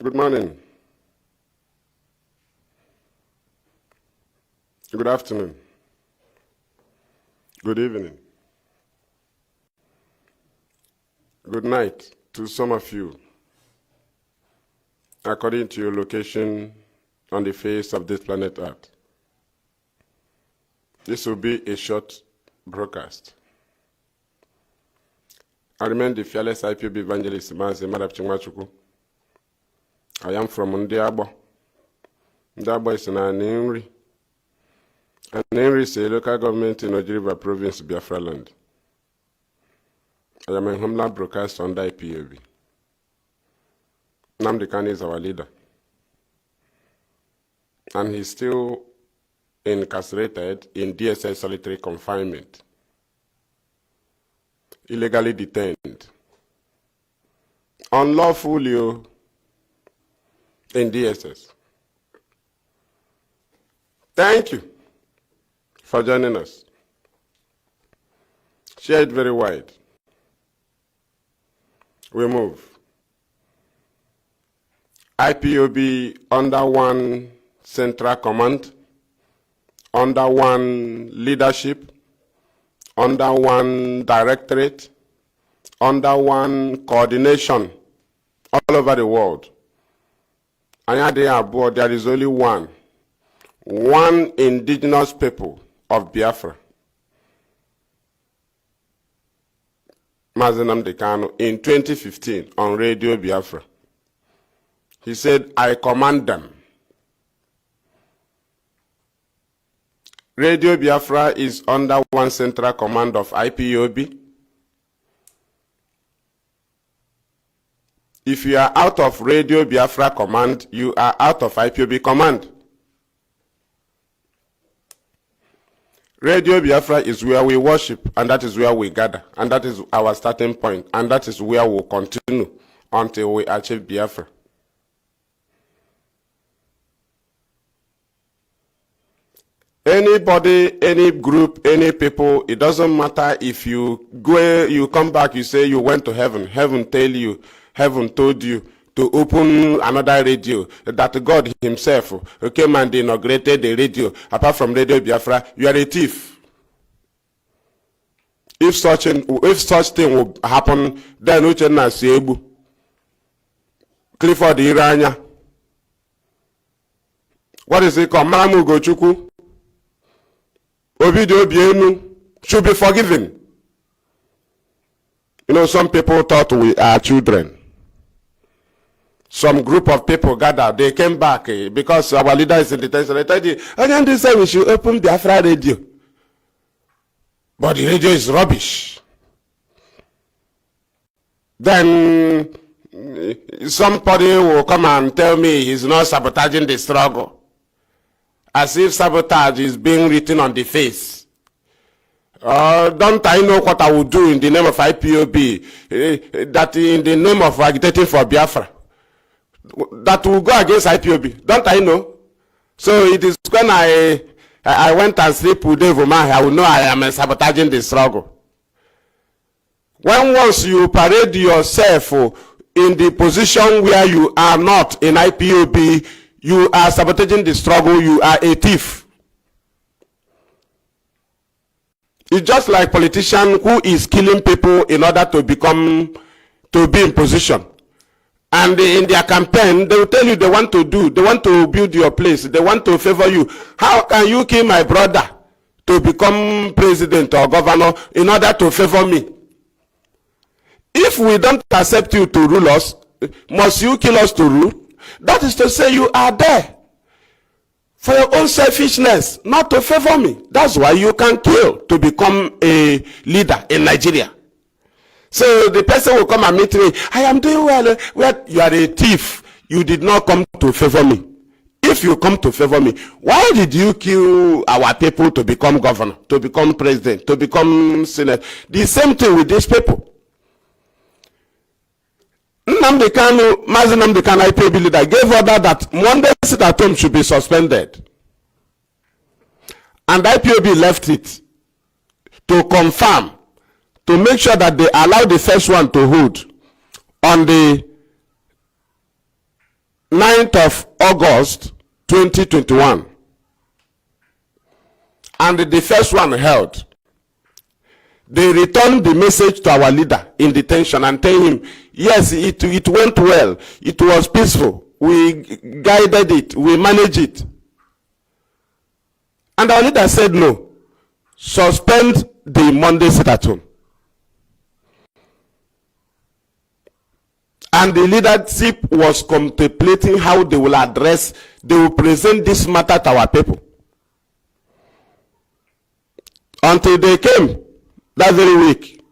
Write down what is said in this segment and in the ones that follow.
Good morning. Good afternoon. Good evening. Good night to some of you, according to your location on the face of this planet Earth. This will be a short broadcast. I remain the fearless IPOB evangelist Mazi Maduabuchi. I am from Ndiabo. Ndiabo is in Nnamdi. Nnamdi is a local government in Ojiriba province, Biafra land. I am a homeland broadcast under IPOB. Nnamdi Kanu is our leader. And he's still incarcerated in DSS solitary confinement. Illegally detained. Unlawfully in DSS. Thank you for joining us. Share it very wide. We move. IPOB under one central command, under one leadership, under one directorate, under one coordination all over the world. And there is only one indigenous people of Biafra. Mazi Nnamdi in 2015 on Radio Biafra. He said, I command them. Radio Biafra is under one central command of IPOB. If you are out of Radio Biafra command, you are out of IPOB command. Radio Biafra is where we worship, and that is where we gather, and that is our starting point, and that is where we'll continue until we achieve Biafra. Anybody, any group, any people, it doesn't matter if you go, you come back, you say you went to heaven, heaven told you to open another radio, that God himself came and inaugurated the radio. Apart from Radio Biafra, you are a thief. If such thing will happen, then Uchenna Siebu, Clifford Iranya, what is it called? Maramu Gochuku, Ovidio Bienu should be forgiven. You know, some people thought we are children. Some group of people gathered, they came back because our leader is in detention. They told you, and they said we should open Biafra radio. But the radio is rubbish. Then somebody will come and tell me he's not sabotaging the struggle. As if sabotage is being written on the face. Don't I know what I will do in the name of IPOB, that in the name of agitating for Biafra, that will go against IPOB? Don't I know? So it is when I went and sleep with Dave Omar, I will know I am sabotaging the struggle. When once you parade yourself in the position where you are not in IPOB, you are sabotaging the struggle, you are a thief. It's just like politician who is killing people in order to be in position. And in their campaign, they will tell you they want to build your place, they want to favor you. How can you kill my brother to become president or governor in order to favor me? If we don't accept you to rule us, must you kill us to rule? That is to say you are there for your own selfishness, not to favor me. That's why you can kill to become a leader in Nigeria. So the person will come and meet me. I am doing well. Well, you are a thief. You did not come to favor me. If you come to favor me, why did you kill our people to become governor, to become president, to become senator? The same thing with these people. Nnamdi Kanu, Mazi Nnamdi Kanu, IPOB leader, gave order that Monday sit at home should be suspended. And IPOB left it to confirm, to make sure that they allow the first one to hold on the 9th of August 2021. And the first one held. They returned the message to our leader in detention and tell him, yes, it went well. It was peaceful. We guided it. We managed it. And our leader said no. Suspend the Monday sit-at-home. And the leadership was contemplating how they will present this matter to our people. Until they came that very week,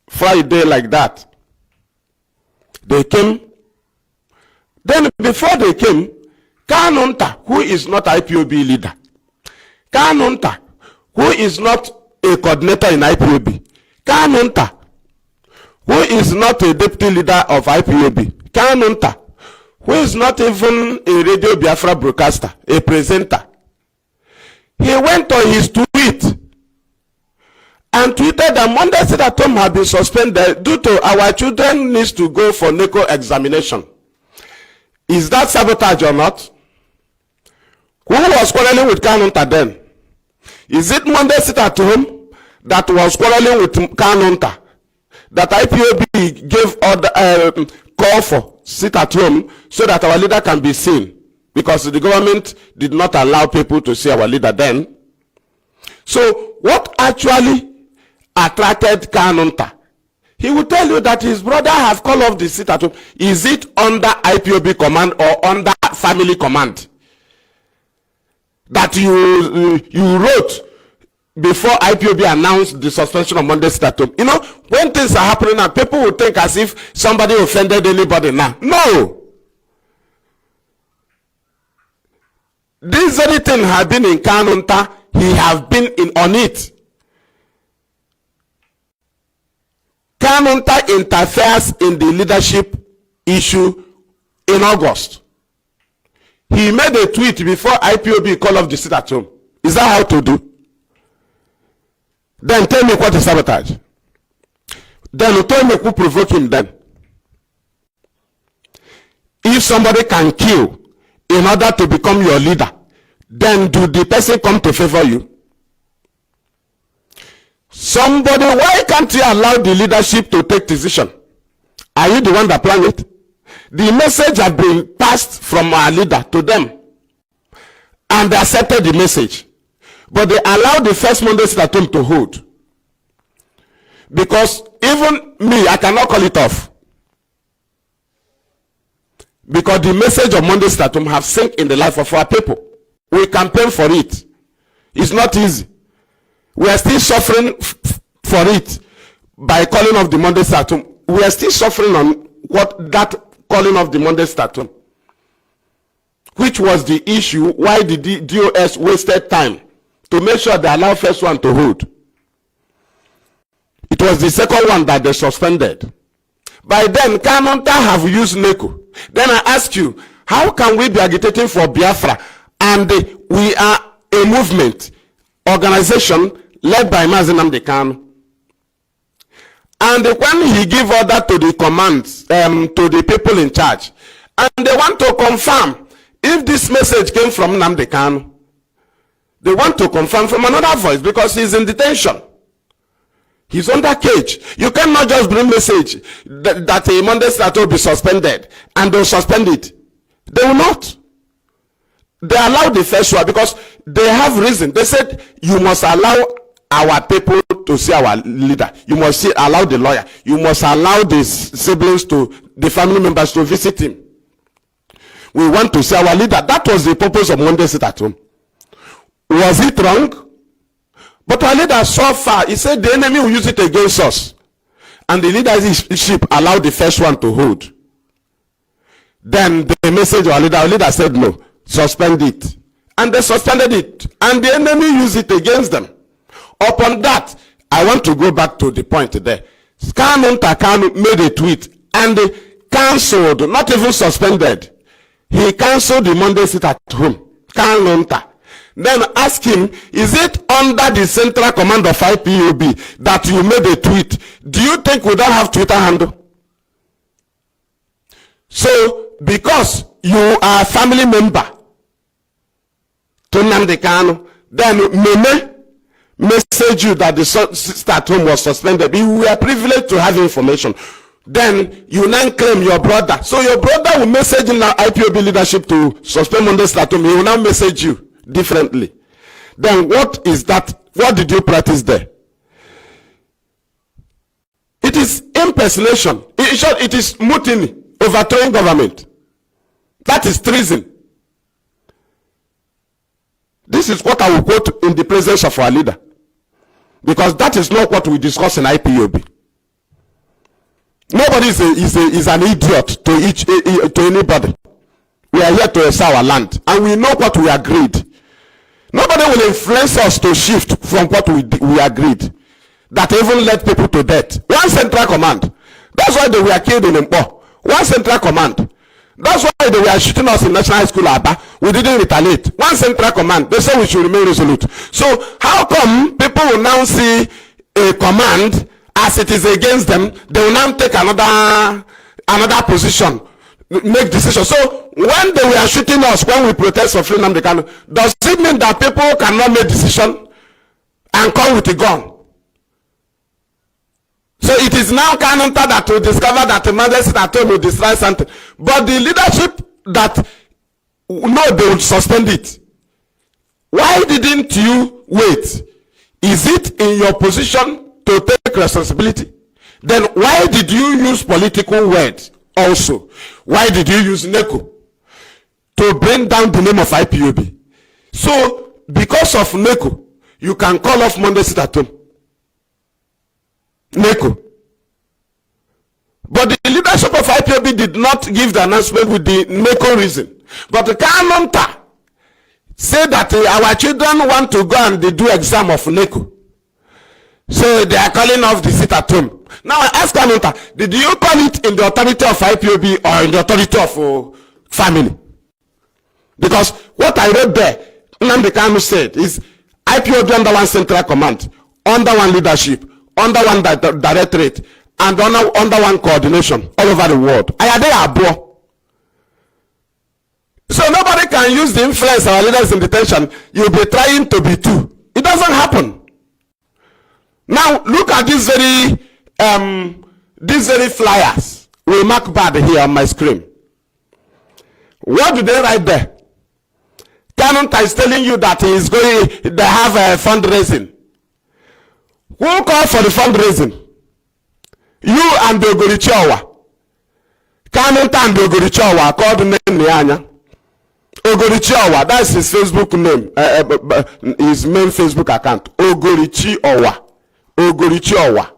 Friday like that. They came. Then before they came, Kanu, who is not IPOB leader, Kanu, who is not a coordinator in IPOB, Kanu, who is not a deputy leader of IPOB, Kanu, who is not even a radio Biafra broadcaster, a presenter, he went on his tweet and tweeted that Monday sit-at-home had been suspended due to our children needs to go for NECO examination. Is that sabotage or not? Who was quarreling with Kanu then? Is it Monday sit-at-home that was quarreling with Kanu, that IPOB gave order, call for sit-at-home so that our leader can be seen? Because the government did not allow people to see our leader then. So what actually attracted Kanu? He will tell you that his brother has called off the sit-at-home. Is it under IPOB command or under family command? That you wrote before IPOB announced the suspension of Monday sit-at-home. You know, when things are happening now, people will think as if somebody offended anybody now. No. This very thing had been in Kanu, he have been on it. Kanu interferes in the leadership issue in August. He made a tweet before IPOB call off the sit-at-home. Is that how to do? Then tell me what is sabotage. Then tell me who provoked him then. If somebody can kill in order to become your leader, then do the person come to favor you? Somebody, why can't you allow the leadership to take decision? Are you the one that planned it? The message had been passed from our leader to them, and they accepted the message. But they allowed the first Monday sit-at-home to hold. Because even me, I cannot call it off. Because the message of Monday sit-at-home have sunk in the life of our people. We campaign for it. It's not easy. We are still suffering for it by calling off the Monday sit-at-home. We are still suffering on what that calling off the Monday sit-at-home, which was the issue why the DOS wasted time to make sure they allow first one to hold. It was the second one that they suspended. By then, Kanu have used NECO. Then I ask you, how can we be agitating for Biafra and we are a movement, organization led by Mazi Nnamdi? And when he give order to the commands, to the people in charge, and they want to confirm if this message came from Nnamdi, they want to confirm from another voice because he's in detention. He's under cage. You cannot just bring message that a Monday sit-at-home will be suspended and they'll suspend it. They will not. They allowed the first one because they have reason. They said you must allow our people to see our leader. You must allow the lawyer. You must allow the siblings the family members to visit him. We want to see our leader. That was the purpose of Monday sit-at-home. Was it wrong? But our leader so far, he said the enemy will use it against us. And the leadership allowed the first one to hold. Then the message of our leader said no, suspend it. And they suspended it. And the enemy used it against them. Upon that, I want to go back to the point there. Kanu made a tweet and they cancelled, not even suspended. He cancelled the Monday sit-at-home. Kanu. Then ask him, is it under the central command of IPOB that you made a tweet? Do you think we don't have Twitter handle? So, because you are a family member to Nnamdi Kanu, then Meme message you that the sister at home was suspended. You were privileged to have information. Then you now claim your brother. So your brother will message in the IPOB leadership to suspend Monday at home. He will now message you differently. Then what is that? What did you practice there? It is impersonation. It is mutiny, overthrowing government. That is treason. This is what I will quote in the presence of our leader. Because that is not what we discuss in IPOB. Nobody is an idiot to anybody. We are here to excel our land. And we know what we agreed. Nobody will influence us to shift from what we agreed. That even led people to death. One central command. That's why they were killed in Ipob. One central command. That's why they were shooting us in National High School Aba. We didn't retaliate. One central command. They said we should remain resolute. So how come people will now see a command as it is against them? They will now take another position, make decisions. So when they were shooting us, when we protest for freedom, does it mean that people cannot make decision and come with a gun? So it is now counter that to discover that the mother's at home will destroy something. But the leadership that no, they would suspend it. Why didn't you wait? Is it in your position to take responsibility? Then why did you use political words also? Why did you use NECO to bring down the name of IPOB? So because of NECO, you can call off Monday sit at home. NECO. But the leadership of IPOB did not give the announcement with the NECO reason. But the Kanu said that our children want to go and they do exam of NECO. So they are calling off the sit at home. Now I ask Kanu, did you call it in the authority of IPOB or in the authority of family? Because what I read there, Nnamdi Kanu said is IPOB under one central command, under one leadership, under one directorate, and under one coordination all over the world. So nobody can use the influence of our leaders in detention. You'll be trying to be two. It doesn't happen. Now look at these very flyers. We mark bad here on my screen. What do they write there? Kanu is telling you that they have a fundraising. Who called for the fundraising? You and the Ogorichiawa. Kanu and the Ogorichiawa called the name Nianya. Ogorichiawa, that's his Facebook name, his main Facebook account. Ogorichiawa. Ogorichiawa.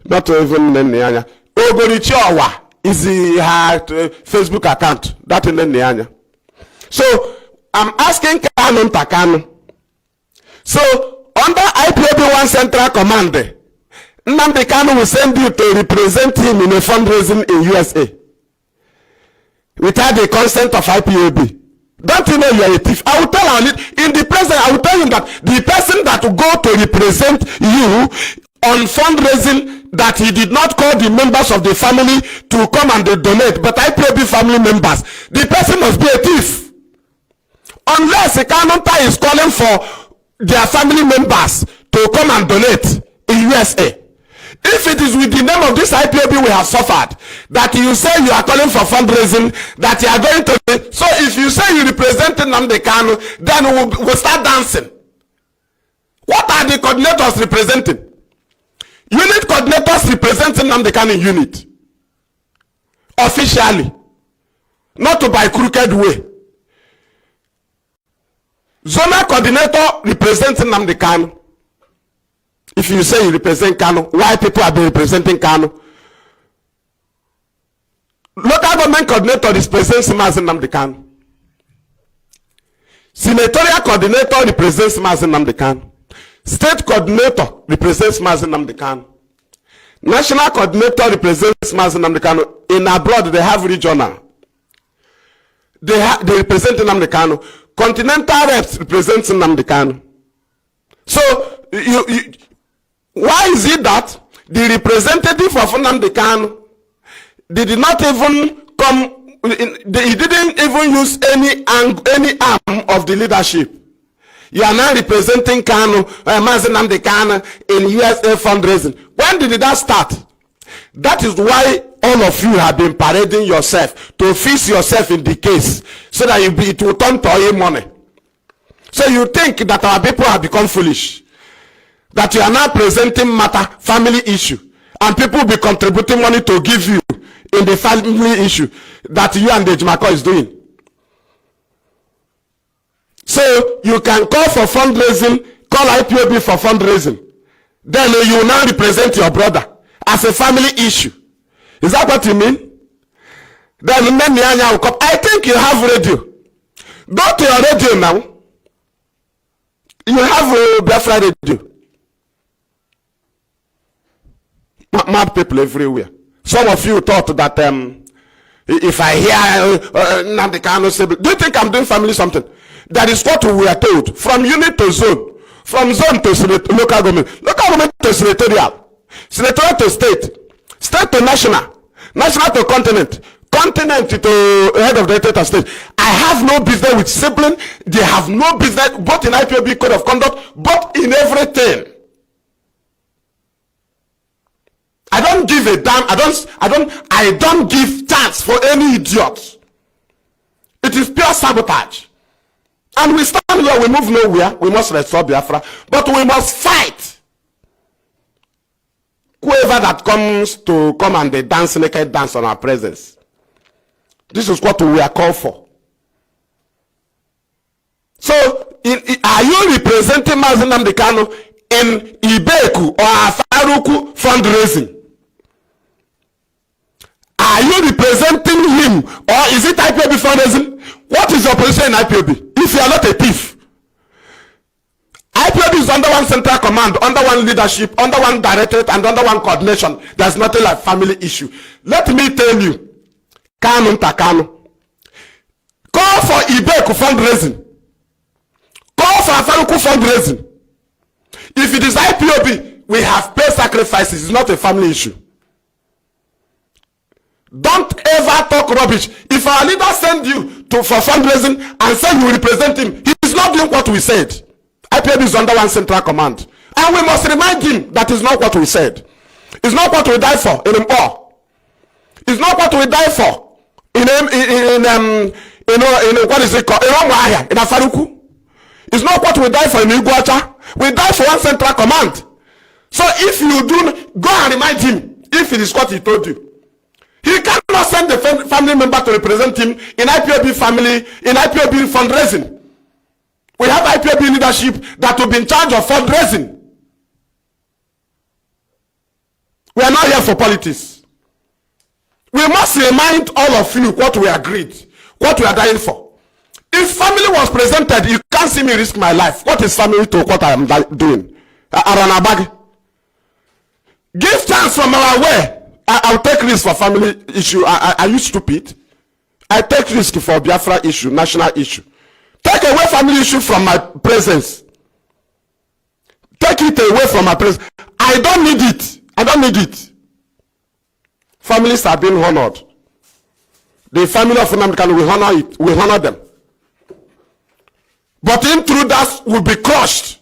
Not even name Nianya. Ogorichiawa is her Facebook account. That is name Nianya. So I'm asking Kanu. So under IPOB one central command, Nnamdi Kanu will send you to represent him in a fundraising in USA without the consent of IPOB. Don't you know you are a thief? I will tell our leader in the present. I will tell him that the person that will go to represent you on fundraising, that he did not call the members of the family to come and donate, but IPOB family members, the person must be a thief. Unless a Kanu is calling for their family members to come and donate in USA. If it is with the name of this IPOB we have suffered, that you say you are calling for fundraising, that you are going to... So if you say you represent Nnamdi Kanu, then we'll start dancing. What are the coordinators representing? Unit coordinators representing Nnamdi Kanu unit. Officially. Not by crooked way. Zonal coordinator representing Nnamdi Kanu. If you say you represent Kanu, why people have been representing Kanu? Local government coordinator represents Mazi Maduabuchi. Senatorial coordinator represents Mazi Maduabuchi. State coordinator represents Mazi Maduabuchi. National coordinator represents Mazi Maduabuchi. In abroad, they have regional. They represent Nnamdi Kanu. Continental reps represent Nnamdi Kanu. So, why is it that the representative of Nnamdi Kanu did not even come, he didn't even use any arm of the leadership. You are now representing Kanu, Mazi Nnamdi Kanu in USA fundraising. When did that start? That is why all of you have been parading yourself to fix yourself in the case so that it will turn to oil money. So you think that our people have become foolish? That you are now presenting matter, family issue, and people will be contributing money to give you in the family issue that you and the Jimako is doing. So you can call for fundraising, call IPOB for fundraising. Then you now represent your brother as a family issue. Is that what you mean? Then I think you have radio. Go to your radio now. You have Biafra radio. Mad people everywhere. Some of you thought that if I hear Nnamdi Kanu say, do you think I'm doing family something? That is what we are told. From unit to zone. From zone to local government. Local government to senatorial. Senatorial to state. State to national. National to continent. Continent to head of the Delta state. I have no business with sibling. They have no business both in IPOB code of conduct, but in everything. I don't give a damn. I don't give chance for any idiot. It is pure sabotage. And we stand here, we move nowhere. We must restore Biafra, but we must fight. Whoever that comes to come and they dance naked dance on our presence. This is what we are called for. So, are you representing Mazi Nnamdi Kanu in Ibeku or Afaruku fundraising? Are you representing him or is it IPOB fundraising? What is your position in IPOB? If you are not a thief, IPOB is under one central command, under one leadership, under one directorate, and under one coordination. There's nothing like family issue. Let me tell you, Kanu Takanu, call for Ibeku fundraising, call for Afaruku fundraising. If it is IPOB, we have paid sacrifices. It's not a family issue. Don't ever talk rubbish. If our leader send you for fundraising and say you represent him, he is not doing what we said. IPOB is under one central command. And we must remind him that is not what we said. It's not what we died for in Ipob. It's not what we died for in what is it called? In Afaruku. It's not what we died for in Iguacha. We died for one central command. So if you do, go and remind him if it is what he told you. He cannot send the family member to represent him in IPOB family, in IPOB fundraising. We have IPOB leadership that will be in charge of fundraising. We are not here for politics. We must remind all of you what we agreed, what we are dying for. If family was presented, you can't see me risk my life. What is family to what I am doing? Aranabag. Give chance from our way. I'll take risk for family issue. Are you stupid? I take risk for Biafra issue, national issue. Take away family issue from my presence. Take it away from my presence. I don't need it. I don't need it. Families are being honored. The family of Nnamdi Kanu, we honor it. We honor them. But intruders will be crushed.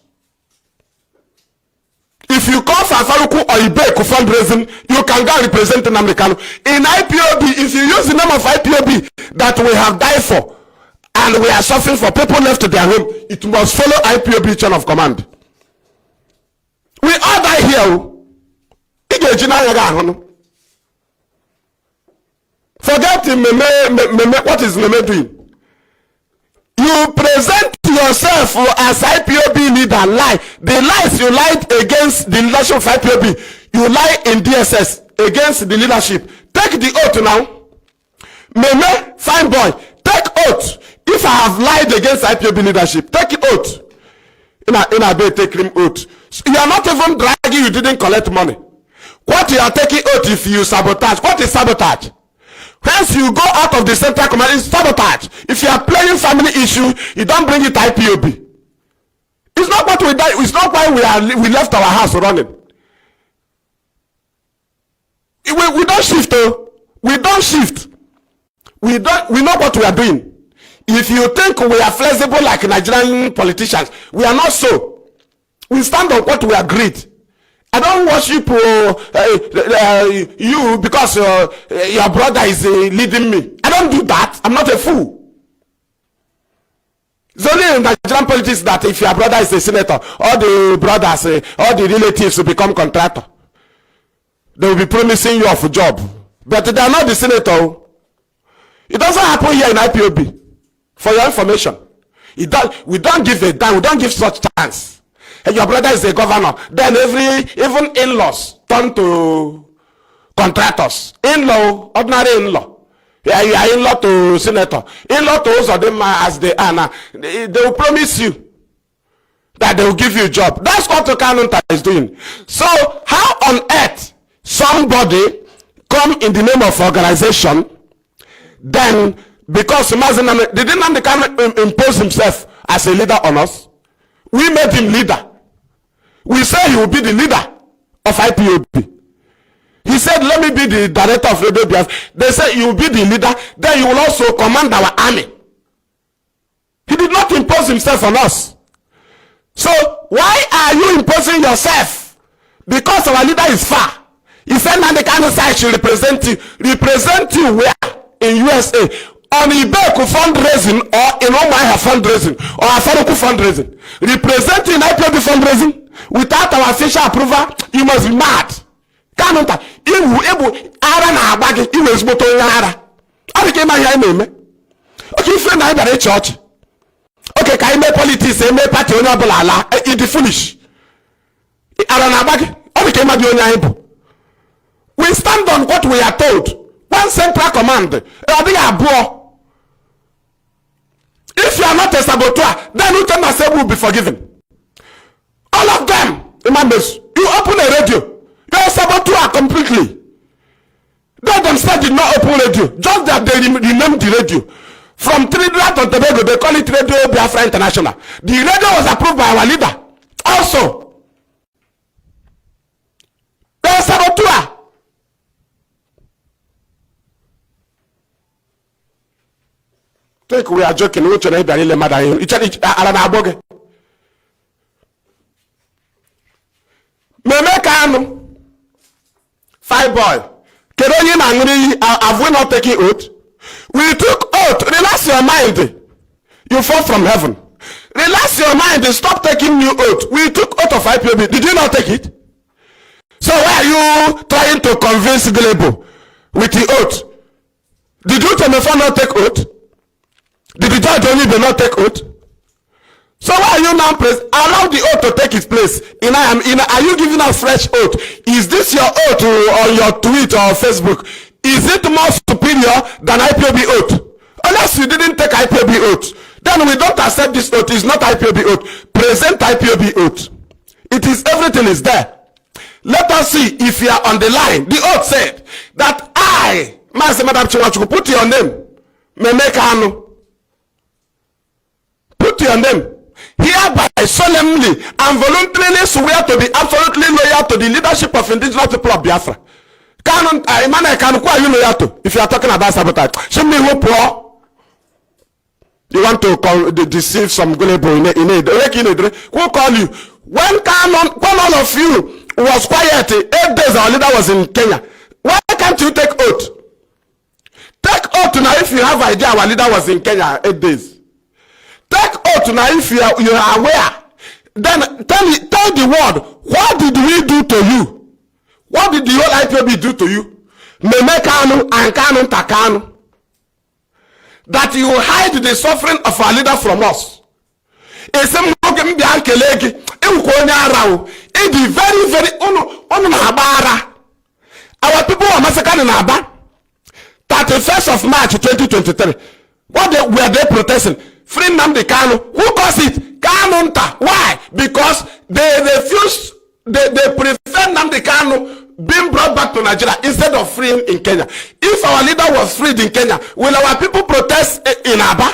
If you call for Afaruku or Ibeku fundraising, you can go represent Nnamdi Kanu. In IPOB, if you use the name of IPOB that we have died for, and we are suffering for people left to their home, it must follow IPOB chain of command. We all die here. Forget what is Meme doing. You present yourself as IPOB leader, lie. The lies you lied against the leadership of IPOB, you lie in DSS against the leadership. Take the oath now. Meme, fine boy, take oath. If I have lied against IPOB leadership, take oath. In a bay, take him oath. You are not even bragging you didn't collect money. What you are taking oath if you sabotage? What is sabotage? Hence you go out of the central command, it's sabotage. If you are playing family issue, you don't bring it to IPOB. It's not what we die. It's not why we left our house running. We don't shift though. We don't shift. We know what we are doing. If you think we are flexible like Nigerian politicians, we are not so. We stand on what we agreed. I don't worship you because your brother is leading me. I don't do that. I'm not a fool. It's only in Nigerian politics that if your brother is a senator, all the brothers, all the relatives will become contractor. They will be promising you of a job. But they are not the senator. It doesn't happen here in IPOB. For your information. We don't give a damn. We don't give such chance. And your brother is a governor. Then even in-laws turn to contractors. In-law, ordinary in-law. Yeah, you are in-law to senator. In-law to us of them as they are now. They will promise you that they will give you a job. That's what the Kanu is doing. So how on earth somebody come in the name of organization, then because Mazi Maduabuchi didn't Nnamdi impose himself as a leader on us? We made him leader. We say he will be the leader of IPOB. He said, let me be the director of Radio Biafra. They said, you will be the leader, then you will also command our army. He did not impose himself on us. So why are you imposing yourself? Because our leader is far. He said, Nnamdi should represent you. Represent you where? In USA. On Ibeku fundraising or in Omaya fundraising or Afaruku fundraising. Representing IPOB fundraising without our official approval, you must be mad. Kanunta, iwu ara na agbagi iwe ezigboto onye ara. Ọ dị ka ịma ihe anyị na-eme. Okay, ife na anyị bịara church. Okay, ka anyị mee politics, eme party onye ọbụla ala, ịdị foolish. Ara na agbagi, ọ dị ka ịma dị onye anyị bụ. We stand on what we are told. One central command. If you are not a saboteur, then who can say will be forgiven? All of them. You open a radio. You are a saboteur completely. They themselves did not open radio. Just that they renamed the radio. From Trinidad and Tobago, they call it Radio Biafra International. The radio was approved by our leader. Also, they are a saboteur. Think we are joking. Which one is mad? Meme Kanu, five boy. Have we not taken oath? We took oath. Relax your mind. You fall from heaven. Relax your mind. Stop taking new oath. We took oath of IPOB. Did you not take it? So why are you trying to convince Glebo with the oath? Did you not take oath? Did the judge only not take oath? So why are you now allow the oath to take its place? Are you giving us fresh oath? Is this your oath on your tweet or Facebook? Is it more superior than IPOB oath? Unless you didn't take IPOB oath, then we don't accept this oath. It's not IPOB oath. Present IPOB oath. It is, everything is there. Let us see if you are on the line. The oath said that I, Mazi Maduabuchi, put your name, Meme Kanu. Put your name. Hereby solemnly and voluntarily swear to be absolutely loyal to the leadership of indigenous people of Biafra. Kanu, who are you loyal to? If you are talking about sabotage, show me who poor. You want to deceive some gullible in a who call you? When all of you was quiet, 8 days our leader was in Kenya. Why can't you take oath? Take oath now if you have idea our leader was in Kenya 8 days. Take oath now if you are aware. Then tell the world, what did we do to you? What did the whole IPOB do to you? Meme Kanu and Kanu Takanu. That you hide the suffering of our leader from us. It is very, very our people were massacred in Aba. 31st of March 2023. What were they protesting? Free Nnamdi Kanu. Who caused it? Kanunta. Why? Because they refused, they prefer Nnamdi Kanu being brought back to Nigeria instead of freeing in Kenya. If our leader was freed in Kenya, will our people protest in Aba?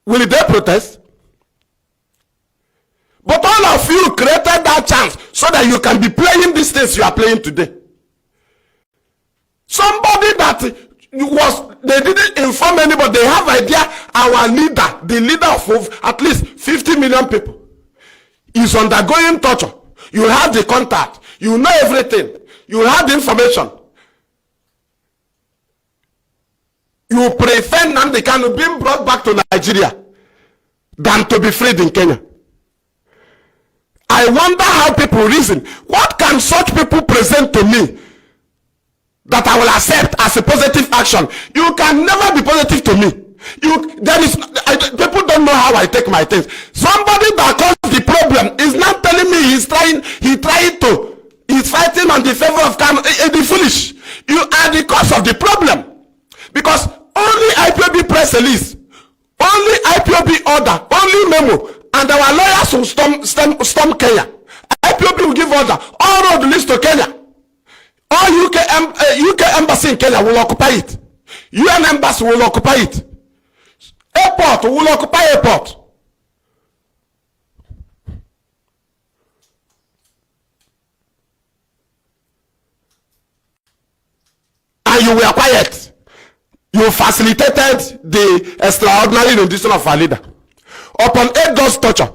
Will they protest? But all of you created that chance so that you can be playing these things you are playing today. Somebody that they didn't inform anybody, they have idea, our leader, the leader of at least 50 million people, is undergoing torture. You have the contact, you know everything, you have the information. You prefer Nnamdi Kanu being brought back to Nigeria than to be freed in Kenya. I wonder how people reason. What can such people present to me that I will accept as a positive action? You can never be positive to me. People don't know how I take my things. Somebody that caused the problem is not telling me he's fighting on the favor of Kanu. The foolish. You are the cause of the problem. Because only IPOB press release, only IPOB order, only memo, and our lawyers will storm Kenya. IPOB will give order. All road leads to Kenya. All UK embassy in Kenya will occupy it. UN embassy will occupy it. Airport will occupy airport. And you were quiet. You facilitated the extraordinary rendition of our leader. Upon 8 days torture,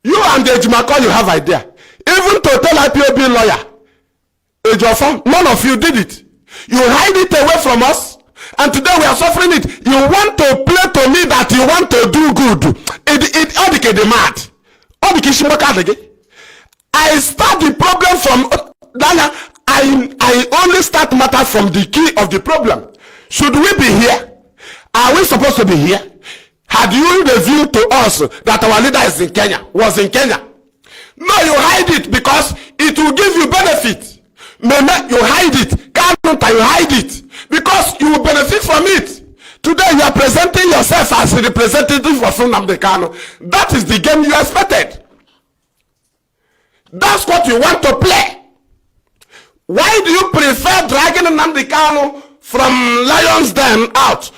you and the Ejimako, you have idea. Even to tell IPOB lawyer, Ejiofor, none of you did it. You hide it away from us, and today we are suffering it. You want to play to me that you want to do good. I start the problem from Dana. I only start matter from the key of the problem. Should we be here? Are we supposed to be here? Had you revealed to us that our leader is in Kenya, was in Kenya? No, you hide it because it will give you benefit. You hide it. Can't you hide it? Because you will benefit from it. Today you are presenting yourself as a representative of Nnamdi Kanu. That is the game you expected. That's what you want to play. Why do you prefer dragging Nnamdi Kanu from Lion's Den out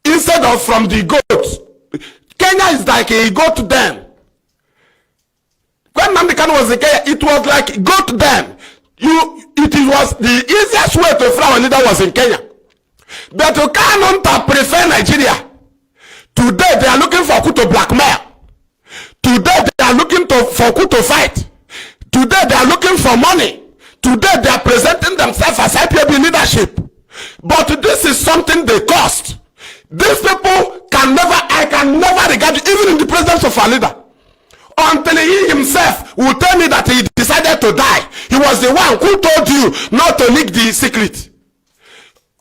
instead of from the goats? Kenya is like a goat den. When Nnamdi Kanu was in Kenya, it was like goat den. It was the easiest way to free our leader was in Kenya. But you cannot prefer Nigeria. Today they are looking for who to blackmail. Today they are looking for who to fight. Today they are looking for money. Today they are presenting themselves as IPOB leadership. But this is something they cost. These people I can never regard it, even in the presence of our leader. Until he himself will tell me that he decided to die. He was the one who told you not to leak the secret.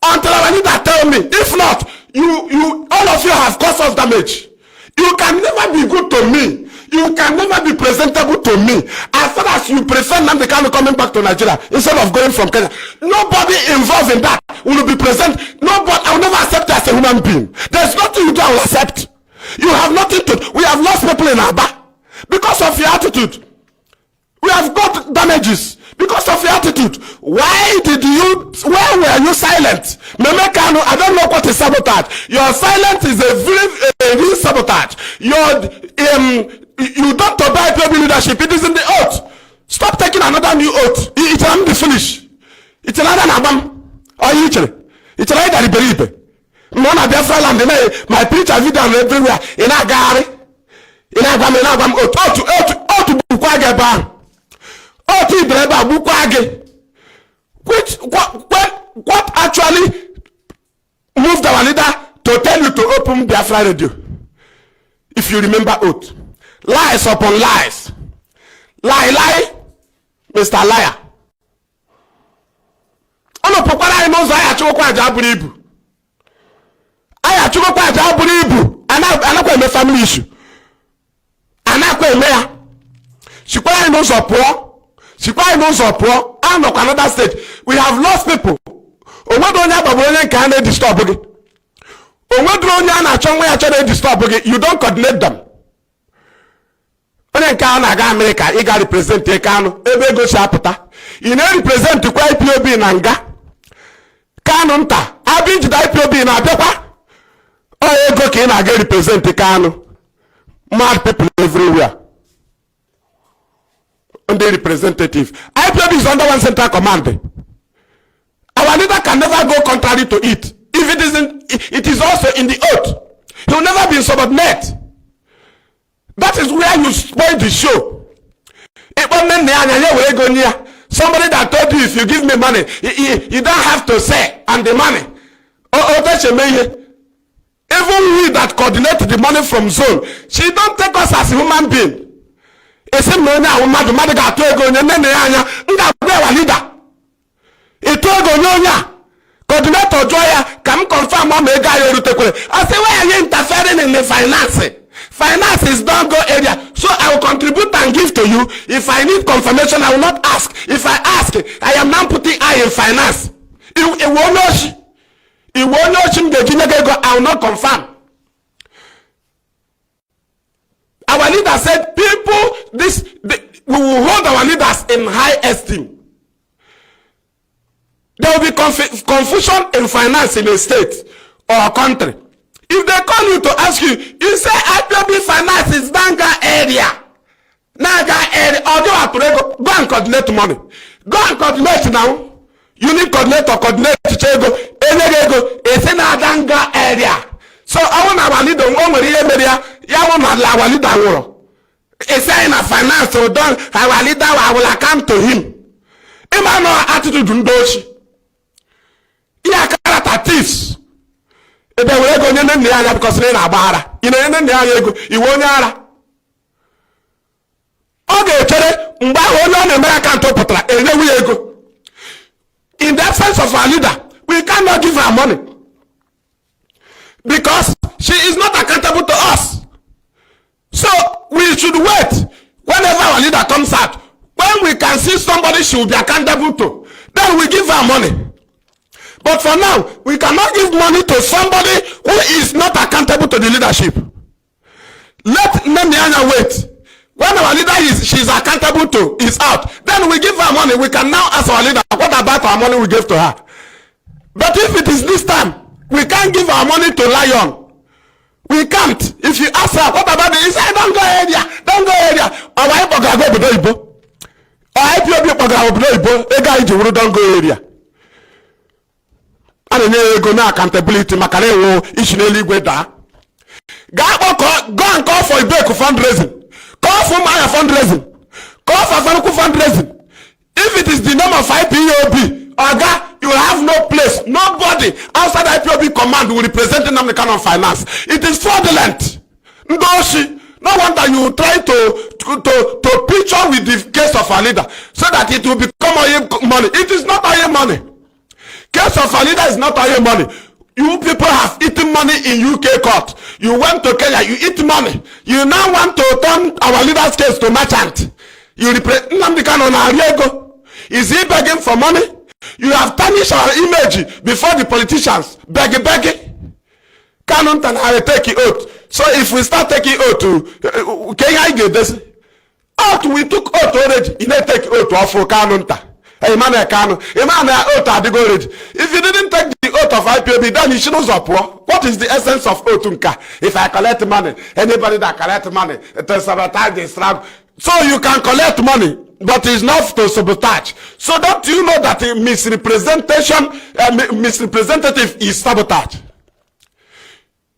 Until our leader tell me, if not, all of you have caused us damage. You can never be good to me. You can never be presentable to me. As far as you prefer Nnamdi Kanu coming back to Nigeria instead of going from Kenya, nobody involved in that will be present. Nobody, I will never accept you as a human being. There's nothing you do I will accept. You have nothing to. We have lost people in Aba because of your attitude. We have got damages because of your attitude. Why were you silent? Meme Kanu, I don't know what is sabotage. Your silence is a real sabotage. You don't obey IPOB leadership. It is in the oath. Stop taking another new oath. It's not the foolish. It's another nabam. It's another Iberibe. Mona Biafra land. My preacher video everywhere. In a gari. In a gam oath. Bukwage ban. Oath Ibreba Bukwage. What actually moved our leader to tell you to open Biafra radio? If you remember oath. Lies upon lies. Lie, Mr. Liar. Ono pokwara imo zo aya chukwa aja buru ibu. Aya chukwa aja buru ibu. Anakwa eme family issue. Anakwa eme ya. Shikwara imo zo puo. Shikwara imo zo puo. Anokwa another state. We have lost people. Onwedo onye agbagbo onye nke a na-disturb gị. Onwedo onye a na-achọ nwa ya chọrọ disturb gị. You don't coordinate them. Onye nke a na-aga America ị ga represent Kanu ebe ego si apụta. Ị na-represent kwa IPOB na nga. Kanu nta abịa ijide IPOB na-abịakwa. Ọ ego ka ị na-aga represent Kanu. Mad people everywhere. the representative. IPOB is under one central command. Our leader can never go contrary to it. If it isn't, it is also in the oath. He will never be subordinate. That is where you spoil the show. Somebody that told you, if you give me money, you don't have to say, and the money. Even we that coordinate the money from zone, she don't take us as a human being. Coordinator Joya can confirm on the guy. I say, why are you interfering in the finance? Finance is don't go area. So I will contribute and give to you. If I need confirmation, I will not ask. If I ask, I am now putting I in finance. I will not confirm. Our leader said, people, we will hold our leaders in high esteem. There will be confusion in finance in a state or a country. If they call you to ask you, you say IPOB finance is Nanga area. Nanga area. Or go and coordinate money. Go and coordinate now. You need coordinator, coordinate Chego. It's in a Nanga area. So I want our leader, our leader. It's in a finance, so don't our leader, I will account to him. Imano attitude ndoshi. Yeah, character thieves. If they will go in the area because they are bara. In the area, you won't ara. Okay, American topotra, and then we go. In the absence of our leader, we cannot give her money. Because she is not accountable to us. So we should wait whenever our leader comes out. When we can see somebody she will be accountable to, then we give her money. But for now, we cannot give money to somebody who is not accountable to the leadership. Let Nnamdi wait. When our leader she's accountable to is out, then we give her money. We can now ask our leader, what about our money we gave to her? But if it is this time, we can't give our money to Lion. We can't. If you ask her, what about the inside? Don't go area. Don't go area. Our IPOB don't go area. And then go now accountability. Makareo ishineli gweda. Go and call for a break of fundraising. Call for my fundraising. Call for fundraising. If it is the name of IPOB, Oga, you have no place. Nobody outside IPOB command will represent Nnamdi Kanu on finance. It is fraudulent. Ndoshi. No wonder you try to picture with the case of a leader so that it will become our money. It is not our money. Case of a leader is not our money. You people have eaten money in UK court. You went to Kenya, you eat money. You now want to turn our leader's case to merchant. You represent Nnamdi Kanu on Ariego. Is he begging for money? You have tarnished our image before the politicians. Begging. Kanu and I will take it out. So if we start taking oath to Kenya get this oath, we took oath already. You need take oath off for Kanu. Emmanuel Kanu. Emmanuel oath are already. If you didn't take the oath of IPOB, then you should know what is the essence of oath? If I collect money, anybody that collect money, to sabotage the struggle. So you can collect money, but it's not to sabotage. So don't you know that misrepresentative is sabotage?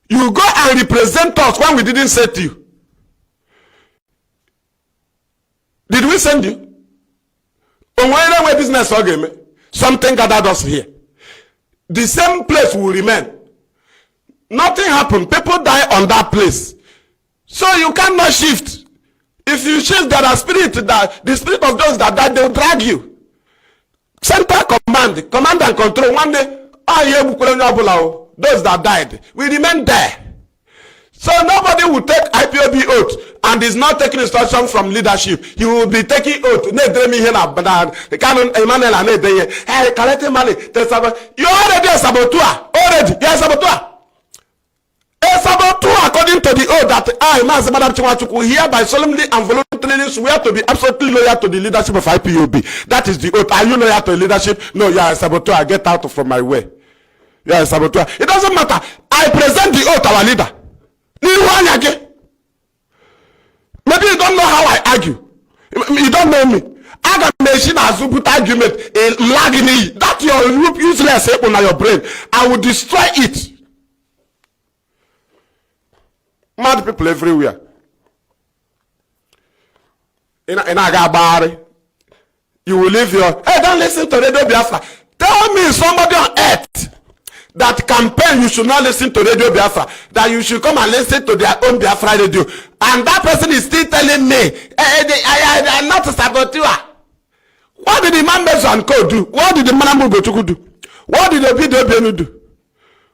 You go and represent us when we didn't say to you. Did we send you? On where business again, something gathered us here. The same place will remain. Nothing happened. People die on that place. So you cannot shift. If you shift, there are spirits that the spirit of those that died, they will drag you. Central command and control. One day, those that died, we remain there. So nobody will take IPOB oath and is not taking instruction from leadership. He will be taking oath. Collecting money. You already a saboteur. Already, you are a saboteur. A saboteur, according to the oath that I, Mazi Maduabuchi, hereby solemnly and voluntarily swear to be absolutely loyal to the leadership of IPOB. That is the oath. Are you loyal to the leadership? No, you are a saboteur. Get out from my way. You are a saboteur. It doesn't matter. I present the oath, our leader. Maybe you don't know how I argue. You don't know me. I got machine as a good argument. That's your useless on your brain. I will destroy it. Mad people everywhere. In Agabari. You will leave your... Hey, don't listen to Radio Biafra. Tell me somebody on earth that campaign you should not listen to Radio Biafra, that you should come and listen to their own Biafra radio. And that person is still telling me, I am not a saboteur. What did the members and co do? What did the Manamu Gochuku do? What did the video do?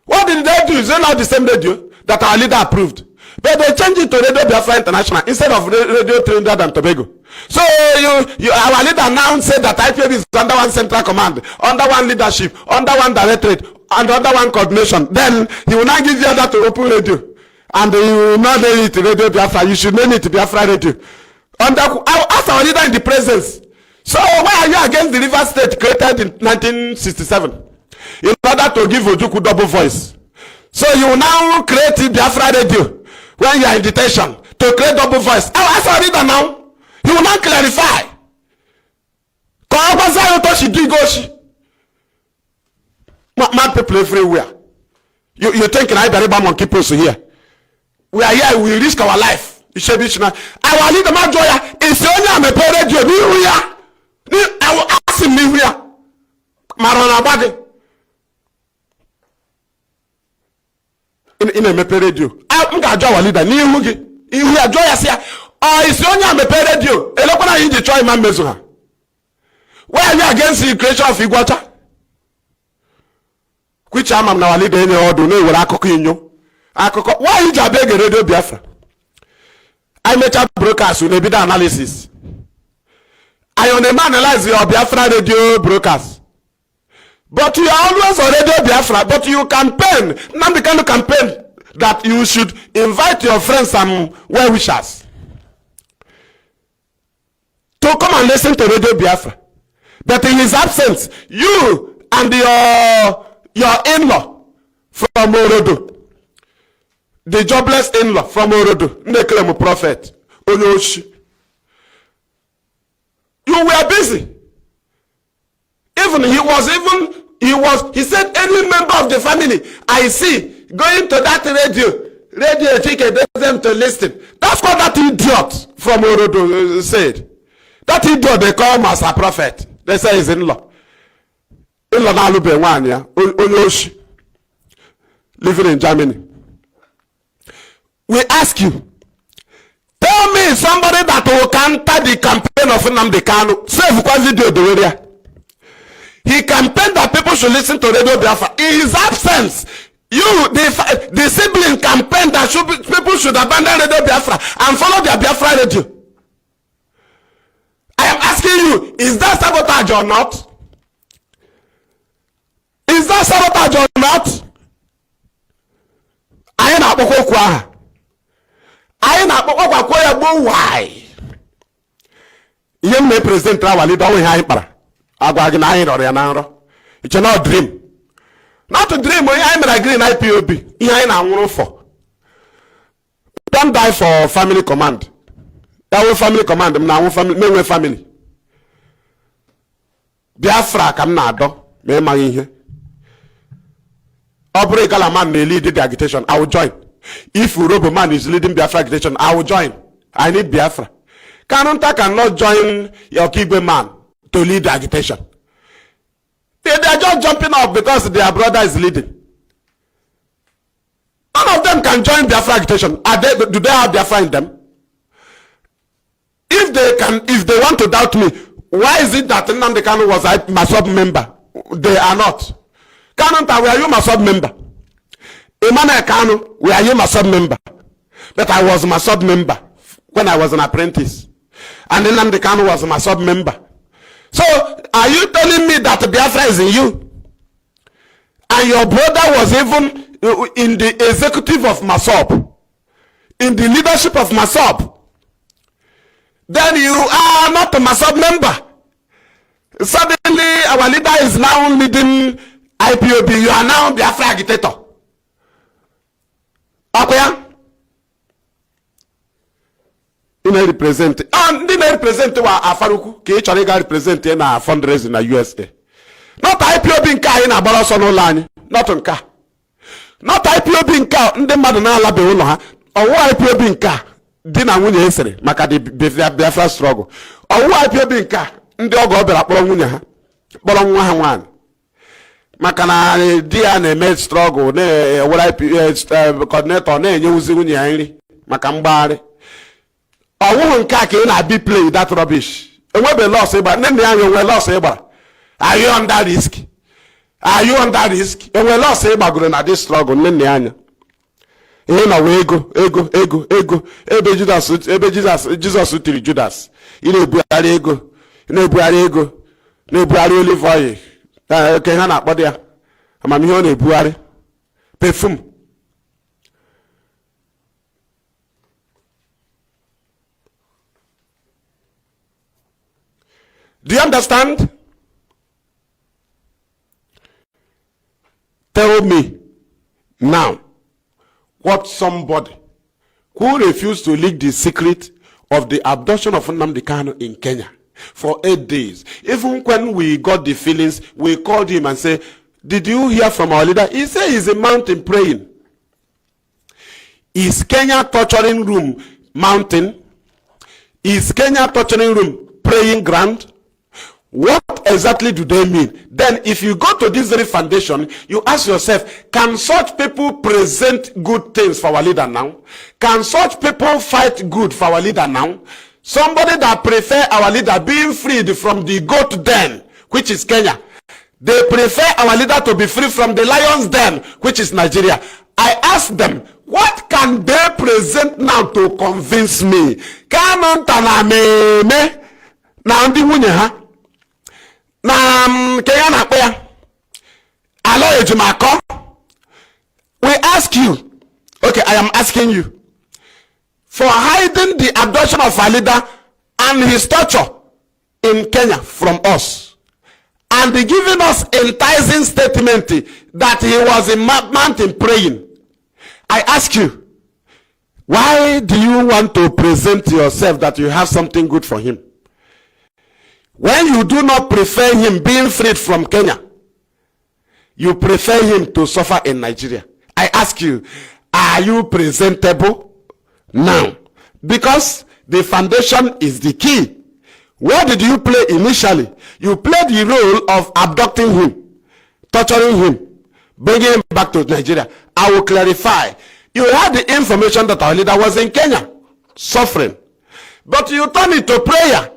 What did they do? Is it not the same radio that our leader approved? But they changed it to Radio Biafra International instead of Radio Trinidad and Tobago. So our leader now said that IPOB is under one central command, under one leadership, under one directorate, and under one coordination. Then he will not give you that to open radio. And you will not name it Radio Biafra. You should name it Biafra Radio. As our leader in the presence. So why are you against the River State created in 1967? In order to give Ojuku double voice. So you will now create Biafra Radio when you are in detention to create double voice. As our leader now, he will not clarify. Mad people everywhere. You think I Bariba monkey post here? We are here, we risk our life. Our leader Majoya is the only radio. I will ask him here. Marona Bade. In a mepe radio. I'm going to leader. Ni mugi. We are joyous here. Oh, it's only a mepe radio. Elokona in the try man mezuha. Why are you against the creation of Iguata? Which am now leader any order no will akoko inyo. Akoko. Why you jabeg Radio Biafra? I met a broadcast with a bit analysis. I on a man analyze your Biafra radio broadcast. But you are always on Radio Biafra, but you campaign. Nnamdi Kanu campaign that you should invite your friends and well-wishers to come and listen to Radio Biafra. But in his absence, you and your in-law from Orodo, the jobless in-law from Orodo, Neklemu prophet, Onyoshi, you were busy. He said any member of the family I see going to that radio ticket them to listen. That's what that idiot from Orodo said. That idiot they call him as a prophet. They say he's in-law. In-law now look one, yeah. Onyoshi, living in Germany. We ask you, tell me somebody that will counter the campaign of Nnamdi Kanu. Say what video do we? He campaigned that people should listen to Radio Biafra. In his absence, the sibling campaigned that people should abandon Radio Biafra and follow their Biafra radio. I am asking you, is that sabotage or not? Is that sabotage or not? I ain't why? You may present our leader we hyper. It's not a dream. Not a dream. I'm agree in IPOB. Don't die for family command. That will family command. Now family. Biafra come now. Me marry here. Operate Kalaman may lead the agitation. I will join. If Urobo man is leading Biafra agitation, I will join. I need Biafra. Kanunta cannot join your Kigbe man to lead the agitation. They are just jumping up because their brother is leading. None of them can join Biafra agitation. Do they have Biafra in them? If they want to doubt me, why is it that Nnamdi Kanu was a Masop member? They are not. Kanunta, were you Masop member? Emmanuel Kanu, were you Masop member? But I was Masop member when I was an apprentice. And Nnamdi Kanu was my sub member. So, are you telling me that Biafra is in you? And your brother was even in the executive of MASOB, in the leadership of MASOB? Then you are not a MASOB member. Suddenly, our leader is now leading IPOB. You are now Biafra agitator. Okay? ị represent ndị represent wa Afaruku ka ị chọrọ ịga represent na fundraising na USA. Not IPOB nke anyị na-agbara ọsọ n'ụlọ anyị, not nke not IPOB nke ndị mmadụ na-alabe ụlọ ha. Ọwụ IPOB nke di na nwunye esere maka the Biafra struggle. Ọwụ IPOB nke ndị ọgọ ọbịara kpọrọ nwunye ha, kpọrọ nwa ha nwaanyị maka na di ya na-eme struggle na-ewere coordinator na-enye uzi nwunye ya nri maka mgbagharị. Ọwụhụ nke ka ị na-abi play that rubbish. Enwebe loss ịgbara, nne ya enwe loss ịgbara. Are you under risk? Are you under risk? Enwe loss ịgbagoro na this struggle nne ya anya. Ihe na we ego ebe Jesus tiri Judas. Ị na-ebugharị ego, na-ebugharị olive oil. Ke ha na-akpọ ya amamihe ọ na-ebugharị perfume. Do you understand? Tell me now what somebody who refused to leak the secret of the abduction of Nnamdi Kanu in Kenya for 8 days. Even when we got the feelings, we called him and said, did you hear from our leader? He said he's a mountain praying. Is Kenya torturing room mountain? Is Kenya torturing room praying ground? What exactly do they mean? Then if you go to this very foundation, you ask yourself, can such people present good things for our leader now? Can such people fight good for our leader now? Somebody that prefer our leader being freed from the goat den, which is Kenya. They prefer our leader to be free from the lion's den, which is Nigeria. I ask them, what can they present now to convince me? Kanu taname na ndi nwunye ha na Kenya na akpa ya alo ejumako. We ask you, okay, I am asking you, for hiding the abduction of our leader and his torture in Kenya from us, and giving us enticing statement that he was in mountain praying. I ask you, why do you want to present yourself that you have something good for him, when you do not prefer him being freed from Kenya? You prefer him to suffer in Nigeria. I ask you, are you presentable now? Because the foundation is the key. What did you play initially? You played the role of abducting him, torturing him, bringing him back to Nigeria. I will clarify. You had the information that our leader was in Kenya, suffering. But you turned it to prayer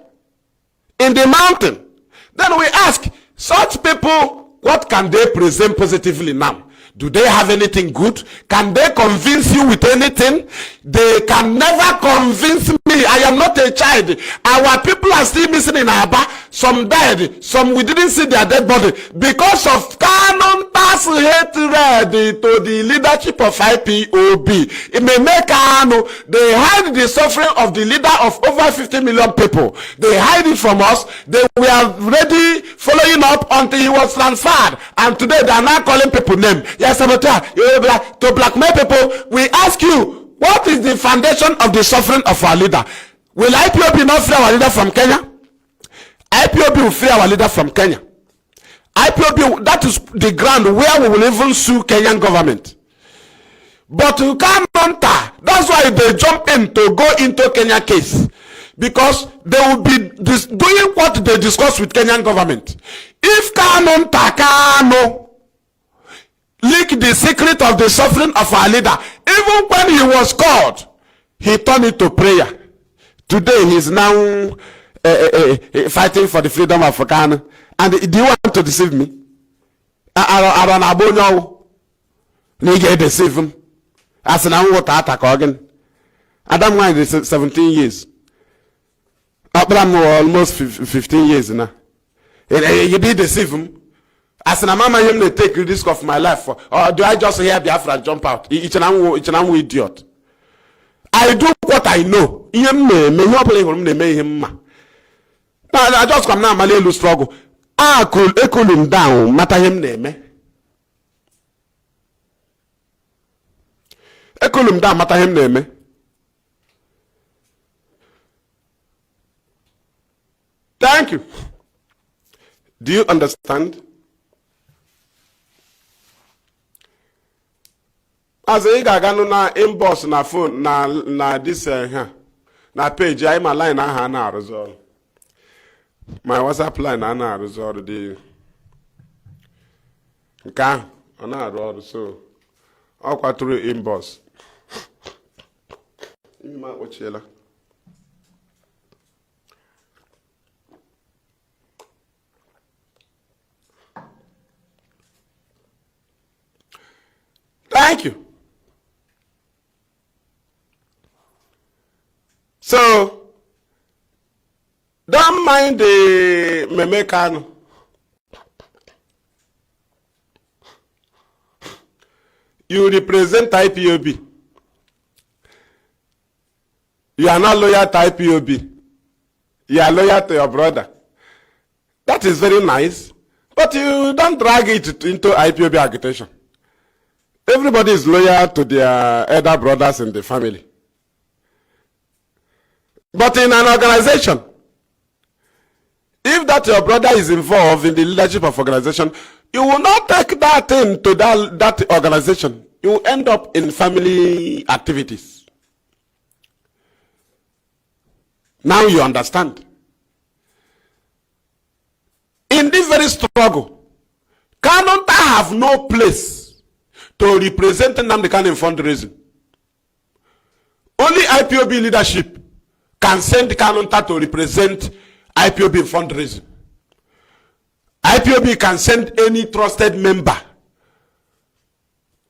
in the mountain. Then we ask, such people, what can they present positively now? Do they have anything good? Can they convince you with anything? They can never convince me. I am not a child. Our people are still missing in Aba. Some died. Some we didn't see their dead body. Because of Kanu hatred to the leadership of IPOB. It may make Kanu. They hide the suffering of the leader of over 50 million people. They hide it from us. They were ready following up until he was transferred. And today they are now calling people name. Yes, to blackmail people. We ask you, what is the foundation of the suffering of our leader? Will IPOB not free our leader from Kenya? IPOB will free our leader from Kenya. IPOB, that is the ground where we will even sue Kenyan government. But you can't enter. That's why they jump in to go into Kenya case. Because they will be doing what they discuss with Kenyan government. If Kanu leak the secret of the suffering of our leader, even when he was called, he turned it to prayer. Today he is now fighting for the freedom of Kanu. And do you want to deceive me? I don't know. You deceive him. As an attack again. Adam Wine is 17 years. Abraham almost 15 years now. You did deceive him. As an mama, him they take the risk of my life. Or do I just hear Biafra and jump out? It's an idiot. I do what I know. I just come now, my little struggle. I could him down, matter him name. I cool him down, matter him name. Thank you. Do you understand? As a gagano na inbox na phone na this here na page I my line na resolve. My WhatsApp line na resolve the nka na resolve so all through inbox. Ma ochela. Thank you. So, don't mind the Meme Kanu. You represent IPOB. You are not loyal to IPOB. You are loyal to your brother. That is very nice. But you don't drag it into IPOB agitation. Everybody is loyal to their elder brothers in the family. But in an organization, if that your brother is involved in the leadership of organization, you will not take that into that organization. You will end up in family activities. Now you understand. In this very struggle, Kanu have no place to represent Nnamdi Kanu in fundraising. Only IPOB leadership can send Kanu to represent IPOB in fundraising. IPOB can send any trusted member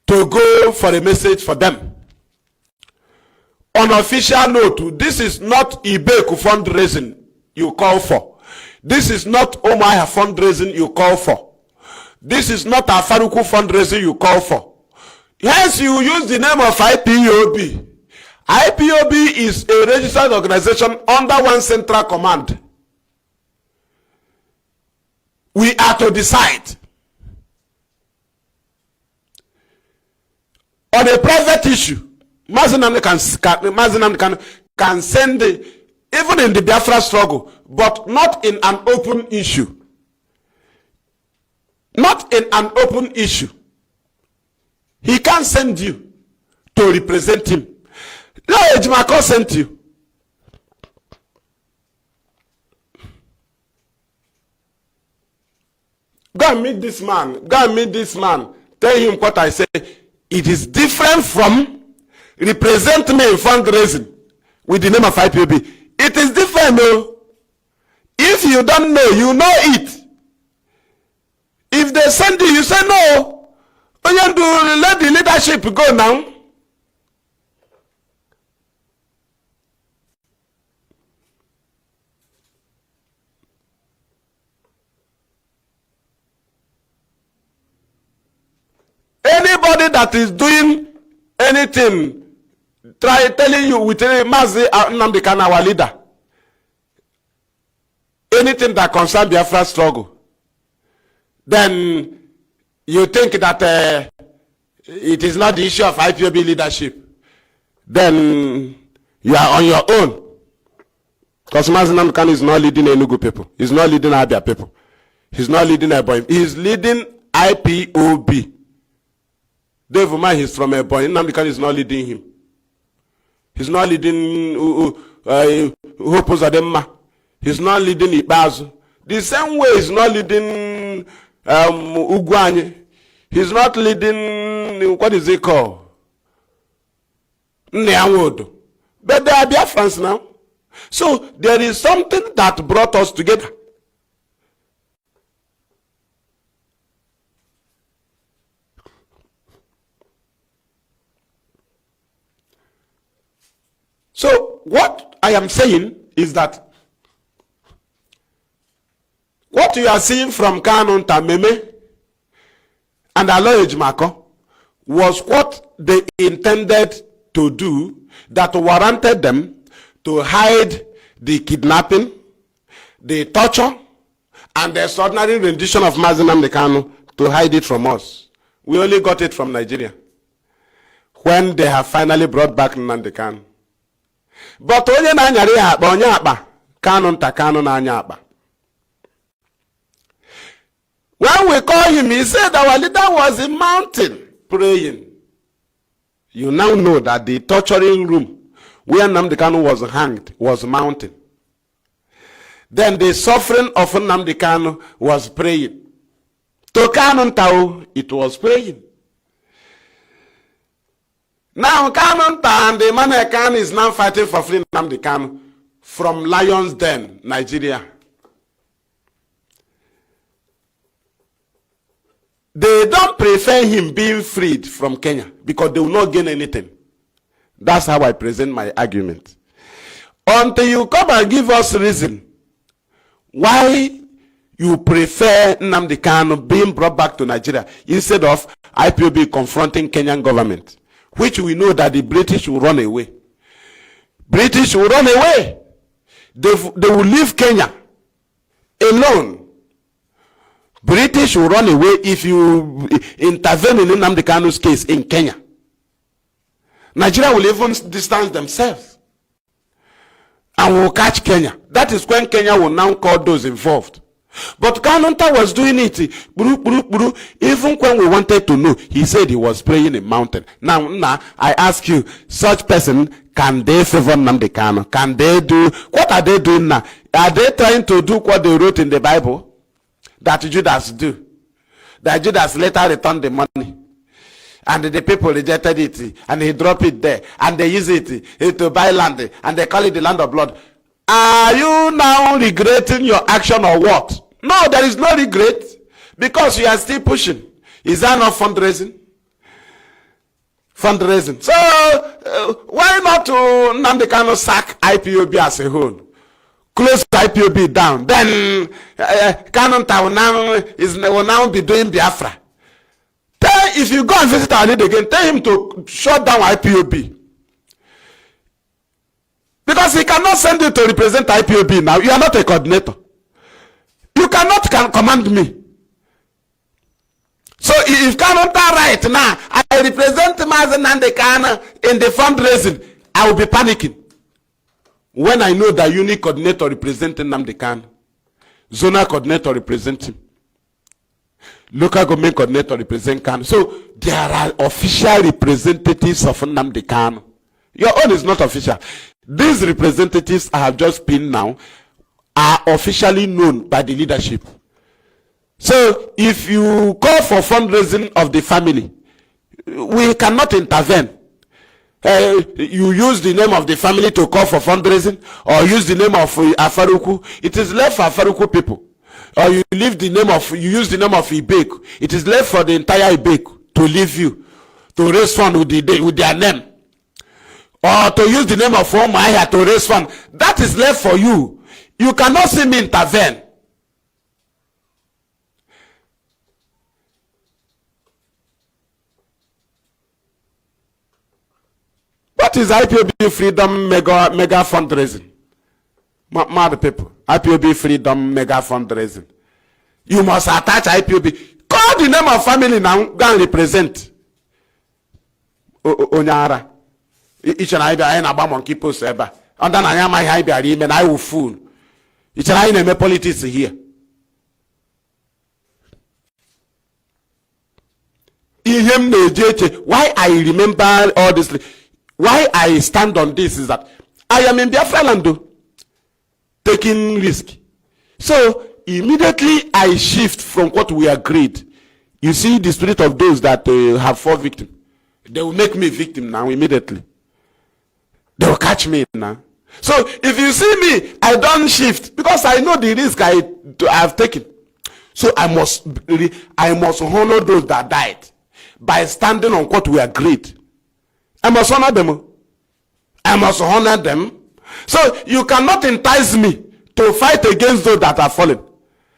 to go for a message for them. On official note, this is not Ibeku fundraising you call for. This is not Omaya fundraising you call for. This is not Afaruku fundraising you call for. Hence, you use the name of IPOB. IPOB is a registered organization under one central command. We are to decide. On a private issue, Mazi Maduabuchi can send, even in the Biafra struggle, but not in an open issue. Not in an open issue. He can't send you to represent him. No, Ejimako sent you. Go and meet this man. Go and meet this man. Tell him what I say. It is different from represent me in fundraising with the name of IPOB. It is different, no. If you don't know, you know it. If they send you, you say no. You do let the leadership go now. Anybody that is doing anything, telling you with Mazi Nnamdi Kanu, our leader, anything that concerns Biafra struggle, then you think that it is not the issue of IPOB leadership, then you are on your own. Because Mazi Nnamdi Kanu is not leading Enugu people. He's not leading Abia people. He's not leading Eboim. He's leading IPOB. Dave Umar is from Eboim. Nnamdi Kanu is not leading him. He's not leading Hope Uzodimma. He's not leading Ibazu. The same way he's not leading Ugwanye. He's not leading, what is it called? Nneawodo. But they are Biafrans now. So there is something that brought us together. So what I am saying is that what you are seeing from Kanu Meme and Aloy Ejimako was what they intended to do, that warranted them to hide the kidnapping, the torture, and the extraordinary rendition of Mazi Nnamdi Kanu, to hide it from us. We only got it from Nigeria when they have finally brought back Nnamdi Kanu. But onye na anyari akpa onye akpa Kanu na anya akpa. When we call him, he said our leader was in mountain praying. You now know that the torturing room where Nnamdi Kanu was hanged was mountain. Then the suffering of Nnamdi Kanu was praying. To Kanu Ntao, it was praying. Now Kanu Ntao and the man Kanu is now fighting for free Nnamdi Kanu from Lion's Den, Nigeria. They don't prefer him being freed from Kenya because they will not gain anything. That's how I present my argument. Until you come and give us reason why you prefer Nnamdi Kanu being brought back to Nigeria instead of IPOB confronting Kenyan government, which we know that the British will run away. British will run away. They will leave Kenya alone. British will run away if you intervene in Nnamdi Kanu's case in Kenya. Nigeria will even distance themselves and will catch Kenya. That is when Kenya will now call those involved. But Kanu was doing it. Even when we wanted to know, he said he was praying in mountain. Now, I ask you, such person, can they favor Nnamdi Kanu? Can they do, what are they doing now? Are they trying to do what they wrote in the Bible? That Judas do. That Judas later returned the money. And the people rejected it. And he dropped it there. And they use it to buy land. And they call it the land of blood. Are you now regretting your action or what? No, there is no regret. Because you are still pushing. Is that not fundraising? Fundraising. So, why not to Nnamdi Kanu sack IPOB as a whole? Close IPOB down. Then Kanu will now be doing Biafra. If you go and visit our leader again, tell him to shut down IPOB. Because he cannot send you to represent IPOB now. You are not a coordinator. You cannot command me. So if Kanu right now, I represent Mazi Maduabuchi in the fundraising, I will be panicking. When I know that unit coordinator representing Nnamdi Kanu, zonal coordinator representing him, local government coordinator representing Kanu. So there are official representatives of Nnamdi Kanu. Your own is not official. These representatives I have just pinned now are officially known by the leadership. So if you call for fundraising of the family, we cannot intervene. You use the name of the family to call for fundraising, or use the name of Afaruku. It is left for Afaruku people. Or you use the name of Ibek. It is left for the entire Ibek to leave you, to raise fund with their name. Or to use the name of Omaya to raise fund. That is left for you. You cannot see me intervene. What is IPOB Freedom mega fundraising? Mad people. IPOB Freedom mega fundraising. You must attach IPOB. Call the name of family now. Go and represent. Onyara. Each and I na ba monkey post eba. Under na ya my high be and I will fool. Each and I na me politics here. Why I remember all this? Why I stand on this is that I am in Biafra land taking risk. So immediately I shift from what we agreed. You see the spirit of those that have fall victims. They will make me victim now immediately. They will catch me now. So if you see me, I don't shift because I know the risk I have taken. So I must honor those that died by standing on what we agreed. I must honor them. I must honor them. So you cannot entice me to fight against those that are fallen.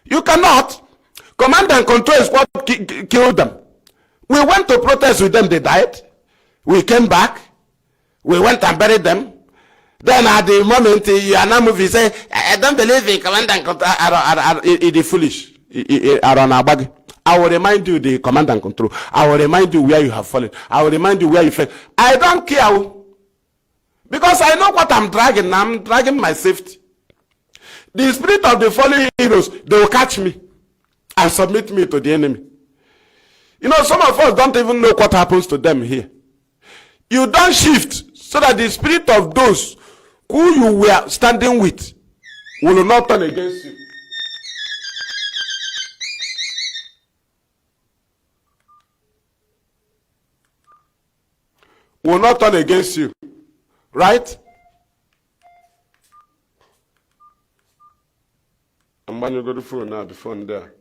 You cannot. Command and control is what killed them. We went to protest with them, they died. We came back. We went and buried them. Then at the moment, you are now moving, say, I don't believe in command and control. It is foolish. I will remind you the command and control. I will remind you where you have fallen. I will remind you where you fell. I don't care. Because I know what I'm dragging. I'm dragging my safety. The spirit of the fallen heroes, they will catch me. and submit me to the enemy. You know, some of us don't even know what happens to them here. You don't shift so that the spirit of those who you were standing with will not turn against you. Will not turn against you. Right? I'm going to go to the phone now, the phone there.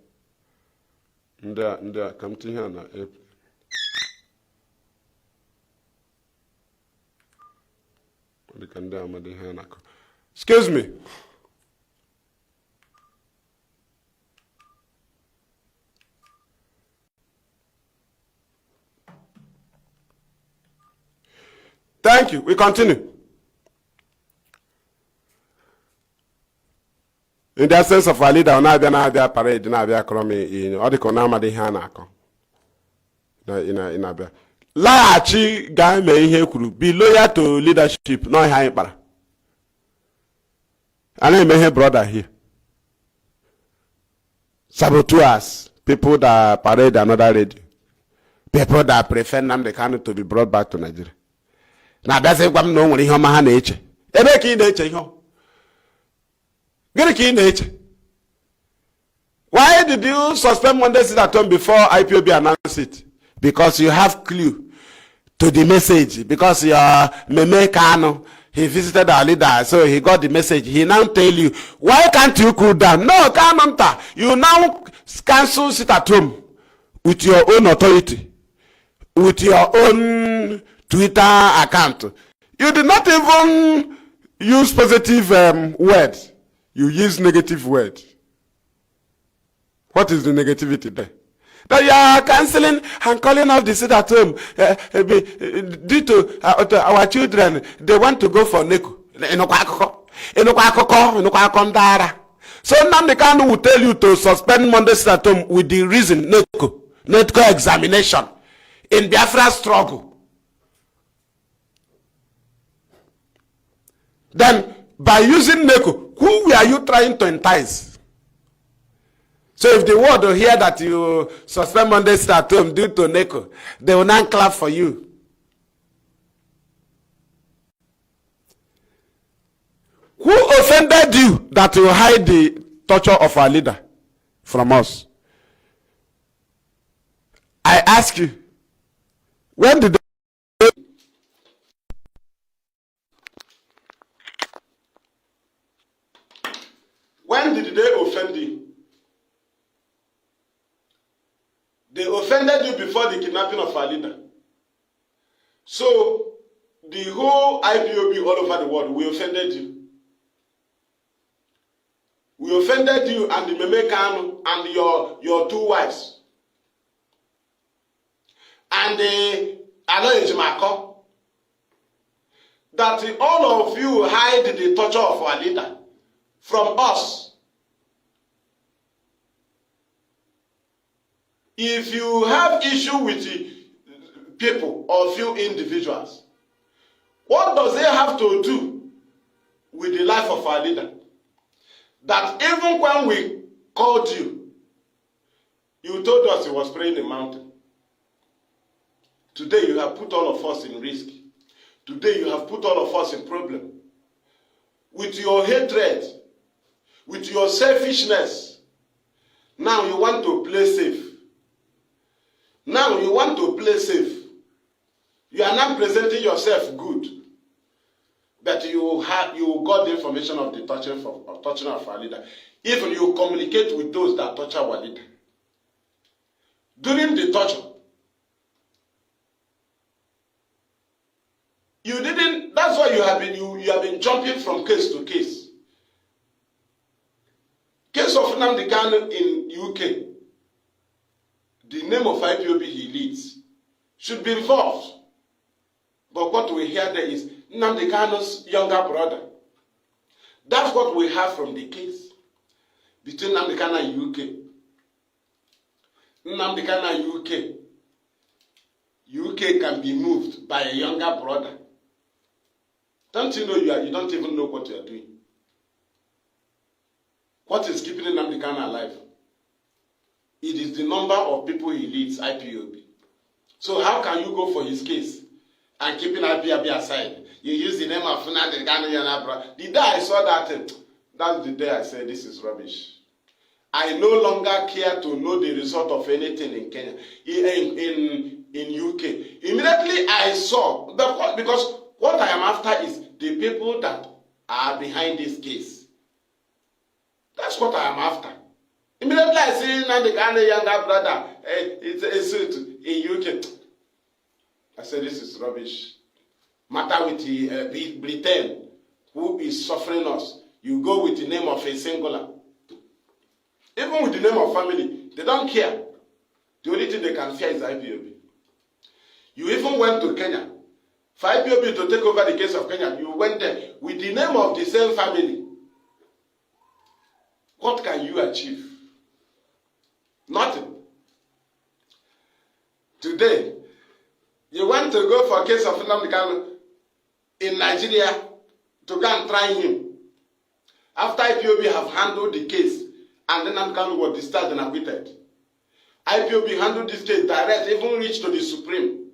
There, come to here now. Excuse me. Thank you. We continue. In the essence of a leader, na abia parade na abia kromi in odiko na amadi ha na akọ. Na abia. Laghachi ga me ihe kwuru. Be loyal to leadership, no ha ikpara. Ana eme ihe brother here. Saboteurs, people that parade another radio. People that prefer Nnamdi Kanu to be brought back to Nigeria. Na abia se gwam no nwere ihe ọma ha na-eche. Ebe ka ị na-eche ihe. Why did you suspend Monday sit at home before IPOB announced it? Because you have clue to the message. Because your Meme Kanu, he visited our leader, so he got the message. He now tell you, why can't you cool down? No, Kananta, you now cancel sit at home with your own authority, with your own Twitter account. You did not even use positive words. You use negative words. What is the negativity there? That you are cancelling and calling off the sit at home due to our children. They want to go for Neko. So Nnamdi Kanu will tell you to suspend Monday sit at home with the reason Neko examination in Biafra struggle. Then by using Neko, who were you trying to entice? So if the world will hear that you suspend Monday sit at home due to Neko, they will not clap for you. Who offended you that you hide the torture of our leader from us? I ask you, when did they offend you? They offended you before the kidnapping of our leader. So, the whole IPOB all over the world, we offended you. We offended you and the Meme Kanu and your two wives. And Alo that all of you hide the torture of our leader from us. If you have issue with people or few individuals, what does it have to do with the life of our leader? That even when we called you, you told us he was praying in a mountain. Today you have put all of us in risk. Today you have put all of us in problem. With your hatred, with your selfishness, now you want to play safe. Now you want to play safe. You are not presenting yourself good. But you got the information of the torturing of our leader. Even you communicate with those that torture our leader. During the torture, you didn't. That's why you have been jumping from case to case. Case of Nnamdi Kanu in UK. The name of IPOB he leads should be involved. But what we hear there is Nnamdi Kanu's younger brother. That's what we have from the case between Nnamdi Kanu and UK. Nnamdi Kanu and UK can be moved by a younger brother. Don't you know you don't even know what you are doing? What is keeping Nnamdi Kanu alive? It is the number of people he leads, IPOB. So how can you go for his case and keeping IPOB aside? You use the name of Nnamdi Kanu. The day I saw that, that's the day I said, this is rubbish. I no longer care to know the result of anything in Kenya, in UK. Immediately I saw, because what I am after is the people that are behind this case. That's what I am after. Immediately I see Nnamdi Kanu younger brother, it's a suit in UK. I said, this is rubbish. Matter with the Britain, who is suffering us. You go with the name of a singular. Even with the name of family, they don't care. The only thing they can fear is IPOB. You even went to Kenya. For IPOB to take over the case of Kenya, you went there with the name of the same family. What can you achieve? Nothing. Today, you want to go for a case of Nnamdi Kanu in Nigeria to go and try him. After IPOB have handled the case, and then Nnamdi Kanu was discharged and acquitted. IPOB handled this case direct, even reached to the Supreme.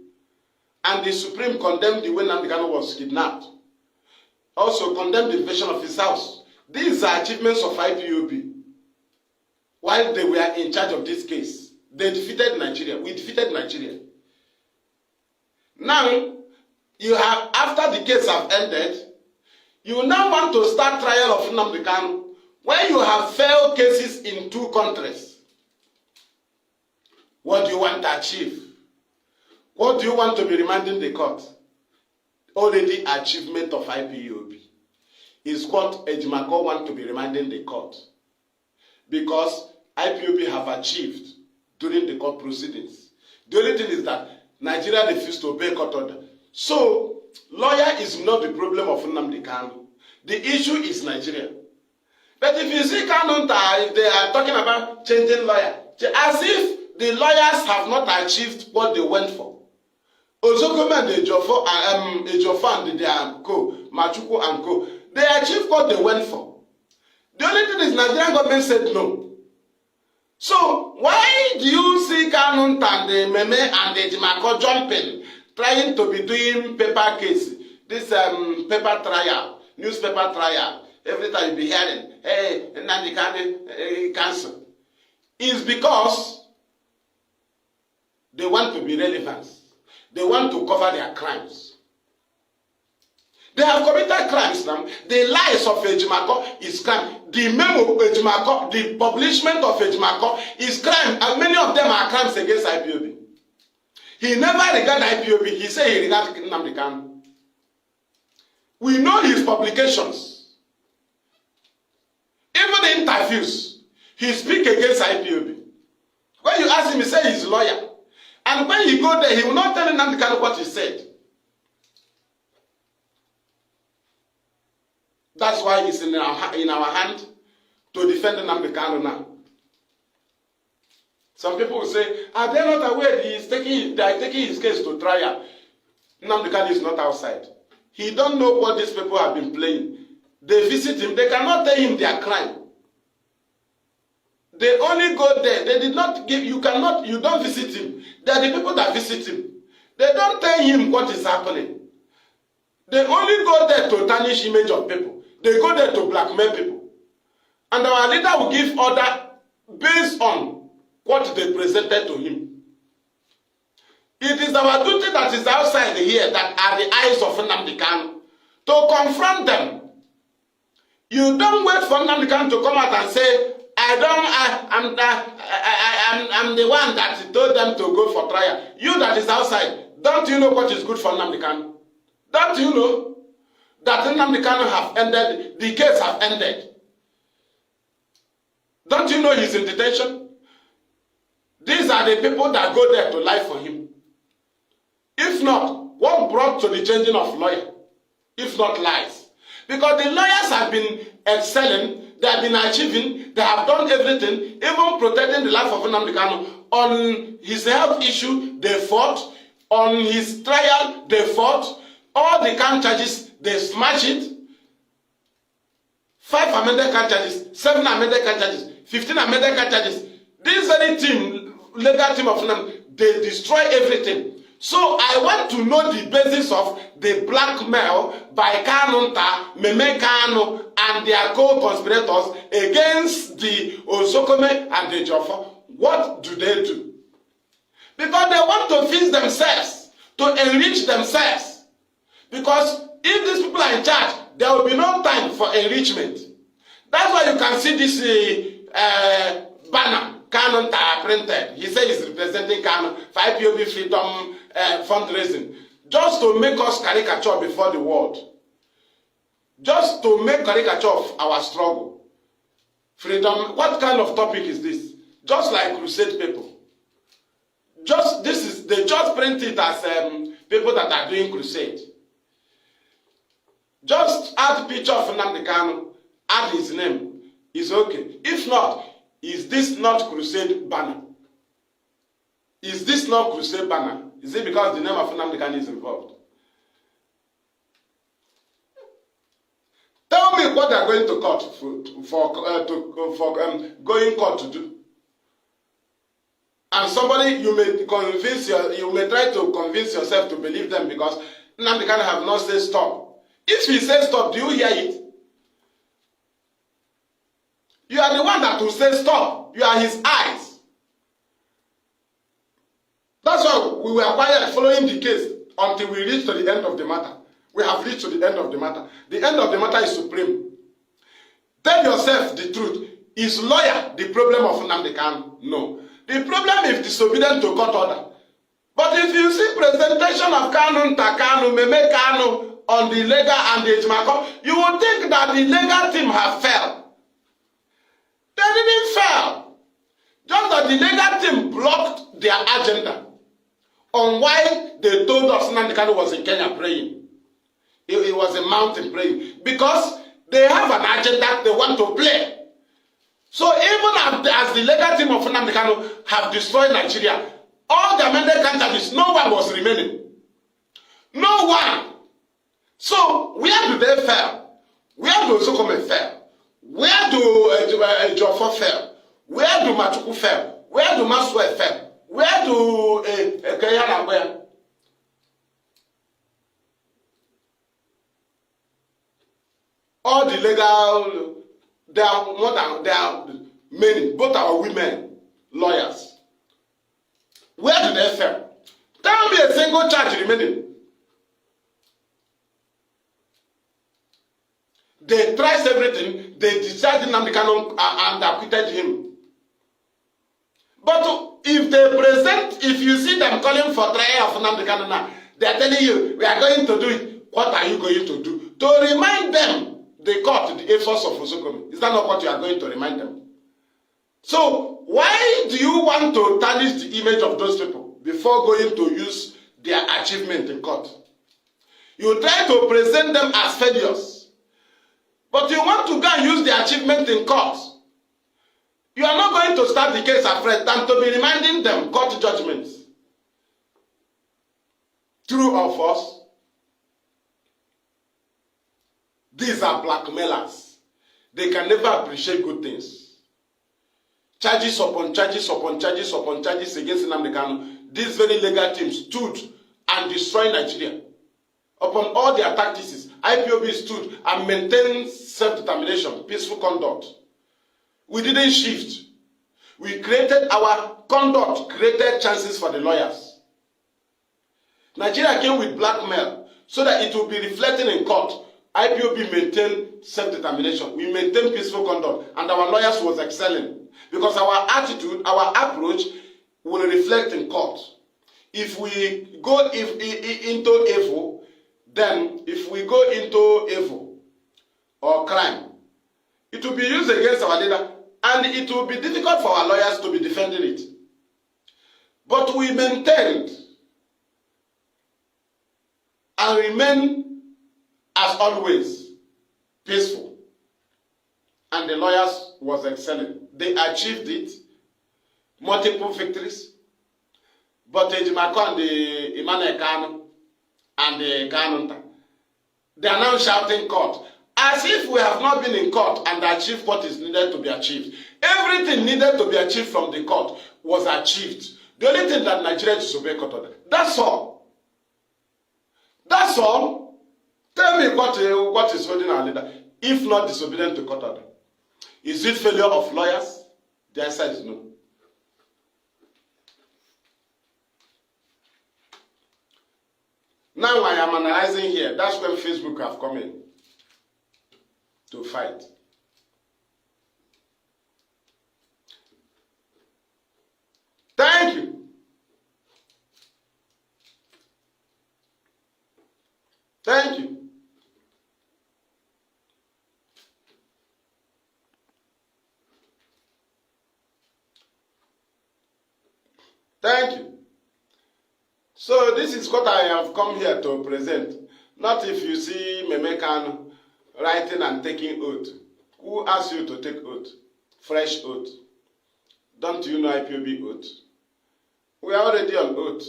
And the Supreme condemned the way Nnamdi Kanu was kidnapped. Also condemned the invasion of his house. These are achievements of IPOB. While they were in charge of this case, they defeated Nigeria. We defeated Nigeria. Now, you have, after the case have ended, you now want to start trial of Nnamdi Kanu when you have failed cases in 2 countries. What do you want to achieve? What do you want to be reminding the court? Already achievement of IPOB is what Ejimako want to be reminding the court. Because IPOB have achieved during the court proceedings. The only thing is that Nigeria refused to obey court order. So, lawyer is not the problem of Nnamdi Kanu. The issue is Nigeria. But if you see Kanu, if they are talking about changing lawyer, as if the lawyers have not achieved what they went for. Ozokome and Ejiofor and their co, Machuku and co, they achieved what they went for. The only thing is Nigerian government said no. So why do you see Kanu and the Meme and the Ejimako jumping, trying to be doing paper case, this paper trial, newspaper trial? Every time you be hearing, hey, Nnamdi Kanu cancel. It's because they want to be relevant. They want to cover their crimes. They have committed crimes now. The lies of Ejimako is crime. The memo of Ejimako, the publishment of Ejimako is crime. And many of them are crimes against IPOB. He never regarded IPOB. He said he regarded Nnamdi Kanu. We know his publications. Even in interviews, he speaks against IPOB. When you ask him, he says he's a lawyer. And when you go there, he will not tell Nnamdi Kanu what he said. That's why it's in our hand to defend Nnamdi Kanu now. Some people will say, are they not aware they are taking his case to trial? Nnamdi Kanu is not outside. He don't know what these people have been playing. They visit him. They cannot tell him their crime. They only go there. They did not give, you don't visit him. They are the people that visit him. They don't tell him what is happening. They only go there to tarnish image of people. They go there to blackmail people. And our leader will give order based on what they presented to him. It is our duty that is outside here that are the eyes of Nnamdi Kanu to confront them. You don't wait for Nnamdi Kanu to come out and say, I'm the one that told them to go for trial. You that is outside, don't you know what is good for Nnamdi Kanu? Don't you know that Nnamdi Kanu have ended, the case have ended? Don't you know he's in detention? These are the people that go there to lie for him. If not, what brought to the changing of lawyer? If not lies. Because the lawyers have been excelling, they have been achieving, they have done everything, even protecting the life of Nnamdi Kanu. On his health issue, they fought. On his trial, they fought. All the count charges, they smashed it. 5 amended count charges, 7 amended count charges, 15 amended count charges. This very team, legal team of Nnamdi, they destroy everything. So I want to know the basis of the blackmail by Kanu, Meme Kanu, and their co-conspirators against the Osokome and the Joffa. What do they do? Because they want to feed themselves, to enrich themselves. Because if these people are in charge, there will be no time for enrichment. That's why you can see this banner Kanu printed. He said he's representing Kanu for IPOB freedom fundraising. Just to make us caricature before the world. Just to make caricature of our struggle. Freedom. What kind of topic is this? Just like crusade people. They just print it as people that are doing crusade. Just add picture of Nnamdi Kanu, add his name, is okay. If not, is this not crusade banner? Is this not crusade banner? Is it because the name of Nnamdi Kanu is involved? Tell me what they are going to court for going court to do. And somebody you may try to convince yourself to believe them because Nnamdi Kanu have not said stop. If he says stop, do you hear it? You are the one that will say stop. You are his eyes. That's why we were quiet following the case until we reach to the end of the matter. We have reached to the end of the matter. The end of the matter is supreme. Tell yourself the truth. Is lawyer the problem of Nnamdi Kanu? No. The problem is disobedient to court order. But if you see presentation of Kanu, Meme Kanu on the legal and the Ejimako, you would think that the legal team have failed. They didn't fail. Just that the legal team blocked their agenda on why they told us Nnamdi Kanu was in Kenya praying. It was a mountain praying. Because they have an agenda they want to play. So even as the legal team of Nnamdi Kanu have destroyed Nigeria, all the amended candidates, no one was remaining. No one. So where do they fail? Where do Osokome fail? Where do Joffa fail? Where do Machuku fail? Where do Maswe fail? Where do Kayana where? All the legal, there are many, both are women, lawyers. Where do they fail? Tell me a single charge remaining. They traced everything, they discharged Nnamdi Kanu and acquitted him. But if you see them calling for trial of Nnamdi Kanu now, they are telling you, we are going to do it. What are you going to do? To remind them, the court, the efforts of Osokome. Is that not what you are going to remind them? So, why do you want to tarnish the image of those people before going to use their achievement in court? You try to present them as failures. But you want to go and use the achievement in court. You are not going to start the case afresh than to be reminding them court judgments. True or false? These are blackmailers. They can never appreciate good things. Charges upon charges upon charges upon charges against Nnamdi Kanu. This very legal team stood and destroyed Nigeria. Upon all their tactics, IPOB stood and maintained self-determination, peaceful conduct. We didn't shift. We created our conduct, created chances for the lawyers. Nigeria came with blackmail so that it will be reflecting in court. IPOB maintained self-determination. We maintained peaceful conduct, and our lawyers was excelling because our attitude, our approach will reflect in court. If we go into evil, then if we go into evil or crime, it will be used against our leader, and it will be difficult for our lawyers to be defending it. But we maintained and remain as always peaceful, and the lawyers was excelling. They achieved it, multiple victories. But the Ejimako and the Emmanuel Kanu and the Kanu, they are now shouting court, as if we have not been in court and achieved what is needed to be achieved. Everything needed to be achieved from the court was achieved. The only thing that Nigeria disobeyed court order. That's all. That's all. Tell me what is holding our leader, if not disobedient to court order. Is it failure of lawyers? The answer is no. Now I am analyzing here. That's when Facebook have come in to fight. Thank you. Thank you. Thank you. So this is what I have come here to present. Not if you see Kanu writing and taking oath. Who asked you to take oath? Fresh oath. Don't you know IPOB oath? We are already on oath.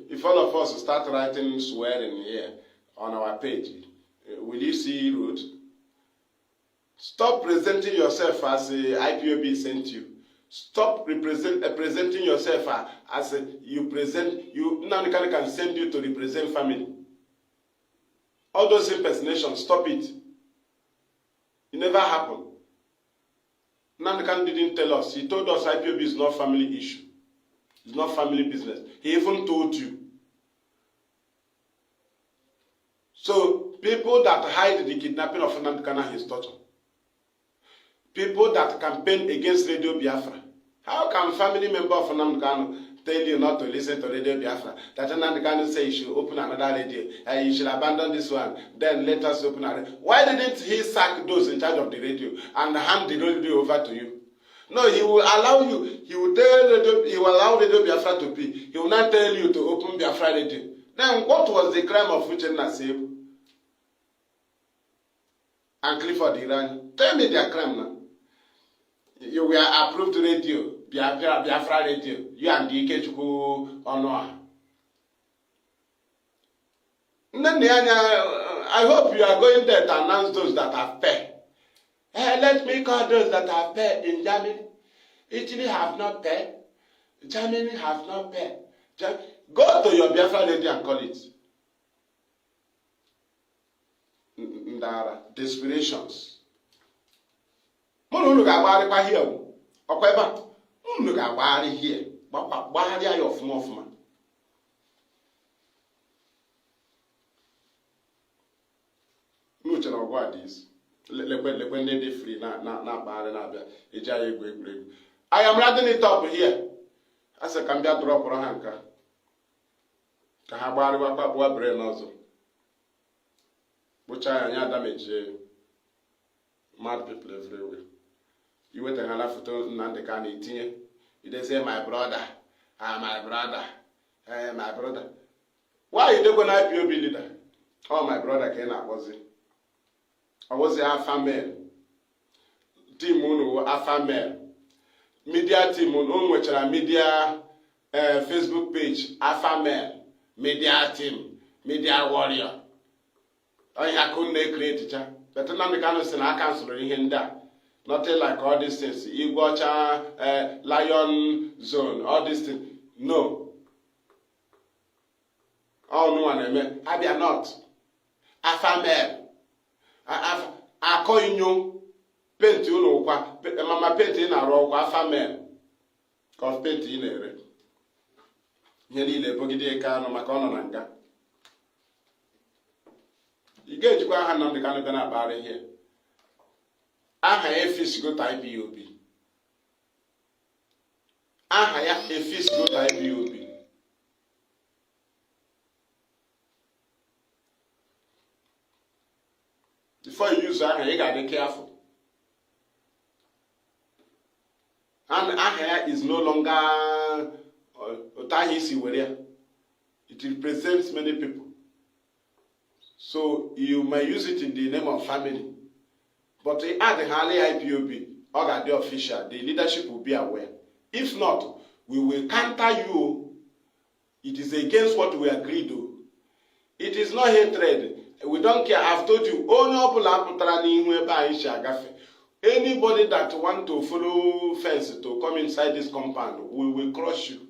If all of us start writing swearing here on our page, will you see road? Stop presenting yourself as IPOB sent you. Stop presenting yourself as you present. Nnamdi can send you to represent family. All those impersonations, stop it. It never happened. Nnamdi didn't tell us. He told us IPOB is not family issue. It's not family business. He even told you. So people that hide the kidnapping of Nnamdi is torture. People that campaign against Radio Biafra. How can family member of Nnamdi tell you not to listen to Radio Biafra? That Nnamdi say you should open another radio, you should abandon this one, then let us open another. Why didn't he sack those in charge of the radio and hand the radio over to you? No, he will allow you. He will allow Radio Biafra to be. He will not tell you to open Biafra radio. Then what was the crime of which Nasib and Clifford Iran? Tell me their crime now. You were approved radio, Biafra radio. You and the Ikechukwu Onoa. I hope you are going there to announce those that have paid. Let me call those that have paid in Germany. Italy have not paid. Germany have not paid. Go to your Biafra radio and call it. Desperations. Unu ga-agbagharịkwa here. Ọkwa ebe a. Unu ga-agbagharị here. Gbagharịa ya ọfụma ọfụma. Unu chere ọgwụ a dị isi. Lekwe ndị dị free na-akpagharị na-abịa. Eji anyị egwuregwu. I am writing it up here. Asị ka m bịa drọpụrụ ha nka. Ka ha gbagharịwa kpakpụwa brain ọzọ. Kpụchaa ya anya damage mad people everywhere. You wait and have photo Nnamdi Kanu itinye. You dey say my brother, my brother, my brother. Why you don't go na IPOB leader? Oh my brother ka ị na-akpọzi. I was alpha male. Team unu alpha male. Media team unu nwechara media Facebook page alpha male. Media team, media warrior. Onye akụ na-create cha. But Nnamdi Kanu sị na aka nsoro ihe ndị a. Nothing like all these things. Igbocha, Lion Zone, all these things. No. All no one eme. Abia not. Afamel. Ako inyo. Paint uno kwa. Mama paint ina ro kwa afamel. Cause paint ina ere. Nye niile pogide ka no maka ono na nga. Ige ejikwa ha Nnamdi Kanu bịa na-akpagharị ihe. Aha ya efisigo ta IPOB. Aha ya efisigo ta IPOB. Before you use aha, you gotta be careful. And aha is no longer Otahisi Weria. It represents many people. So you may use it in the name of family. But at the Harley IPOB, or the official, the leadership will be aware. If not, we will counter you. It is against what we agreed to. It is not hatred. We don't care. I've told you, only people are putting in where by Ishagafe. Anybody that want to follow fence to come inside this compound, we will crush you.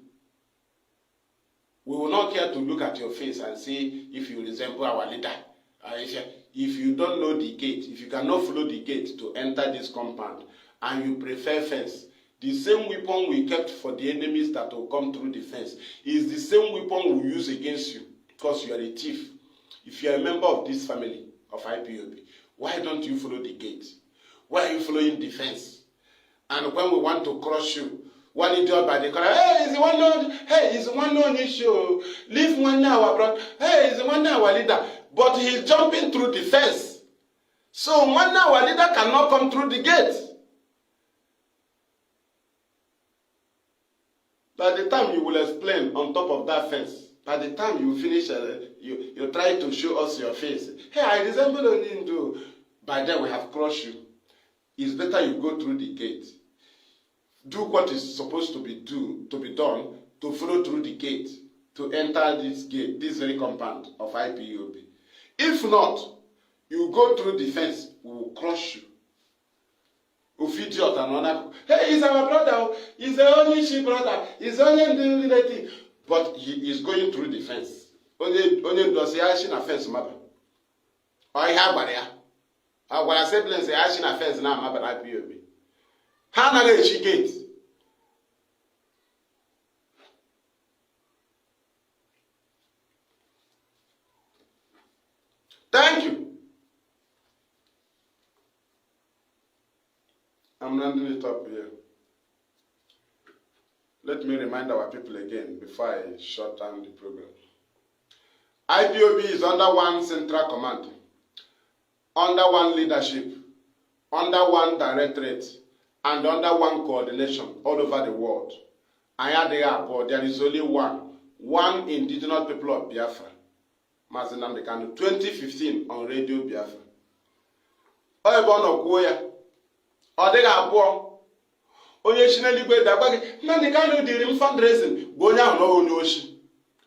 We will not care to look at your face and see if you resemble our leader. If you don't know the gate, if you cannot follow the gate to enter this compound, and you prefer fence, the same weapon we kept for the enemies that will come through the fence is the same weapon we use against you, because you are a thief. If you are a member of this family of IPOB, why don't you follow the gate? Why are you following the fence? And when we want to crush you, one idiot by the corner, hey, is the one known, hey, is the one known issue, leave one now, our brother, hey, is the one now our leader, but he's jumping through the fence. So one now our leader cannot come through the gate. By the time you will explain on top of that fence, by the time you finish, you try to show us your face. Hey, I resemble Nnamdi. By then we have crushed you. It's better you go through the gate. Do what is supposed to be done to follow through the gate, to enter this gate, this very compound of IPOB. If not, you go through the fence, we will crush you. Idiot and another. Hey, he's our brother. He's the only she brother. He's the only relative. But he is going through the fence. Only does he ask a fence, mother. Or he have barrier. When I say bless, he ask a fence now, mother IPOB. How na she gate? Thank you. I'm rounding it up here. Let me remind our people again before I shut down the program. IPOB is under one central command, under one leadership, under one directorate, and under one coordination all over the world. And there is only one indigenous people of Biafra, Mazi Nnamdi Kanu, 2015 on Radio Biafra. Ọ dịghị abụọ onye chi n'eluigwe dakwa gị Nnamdi Kanu dịrị m fundraising bụ onye ahụ na onye oshi.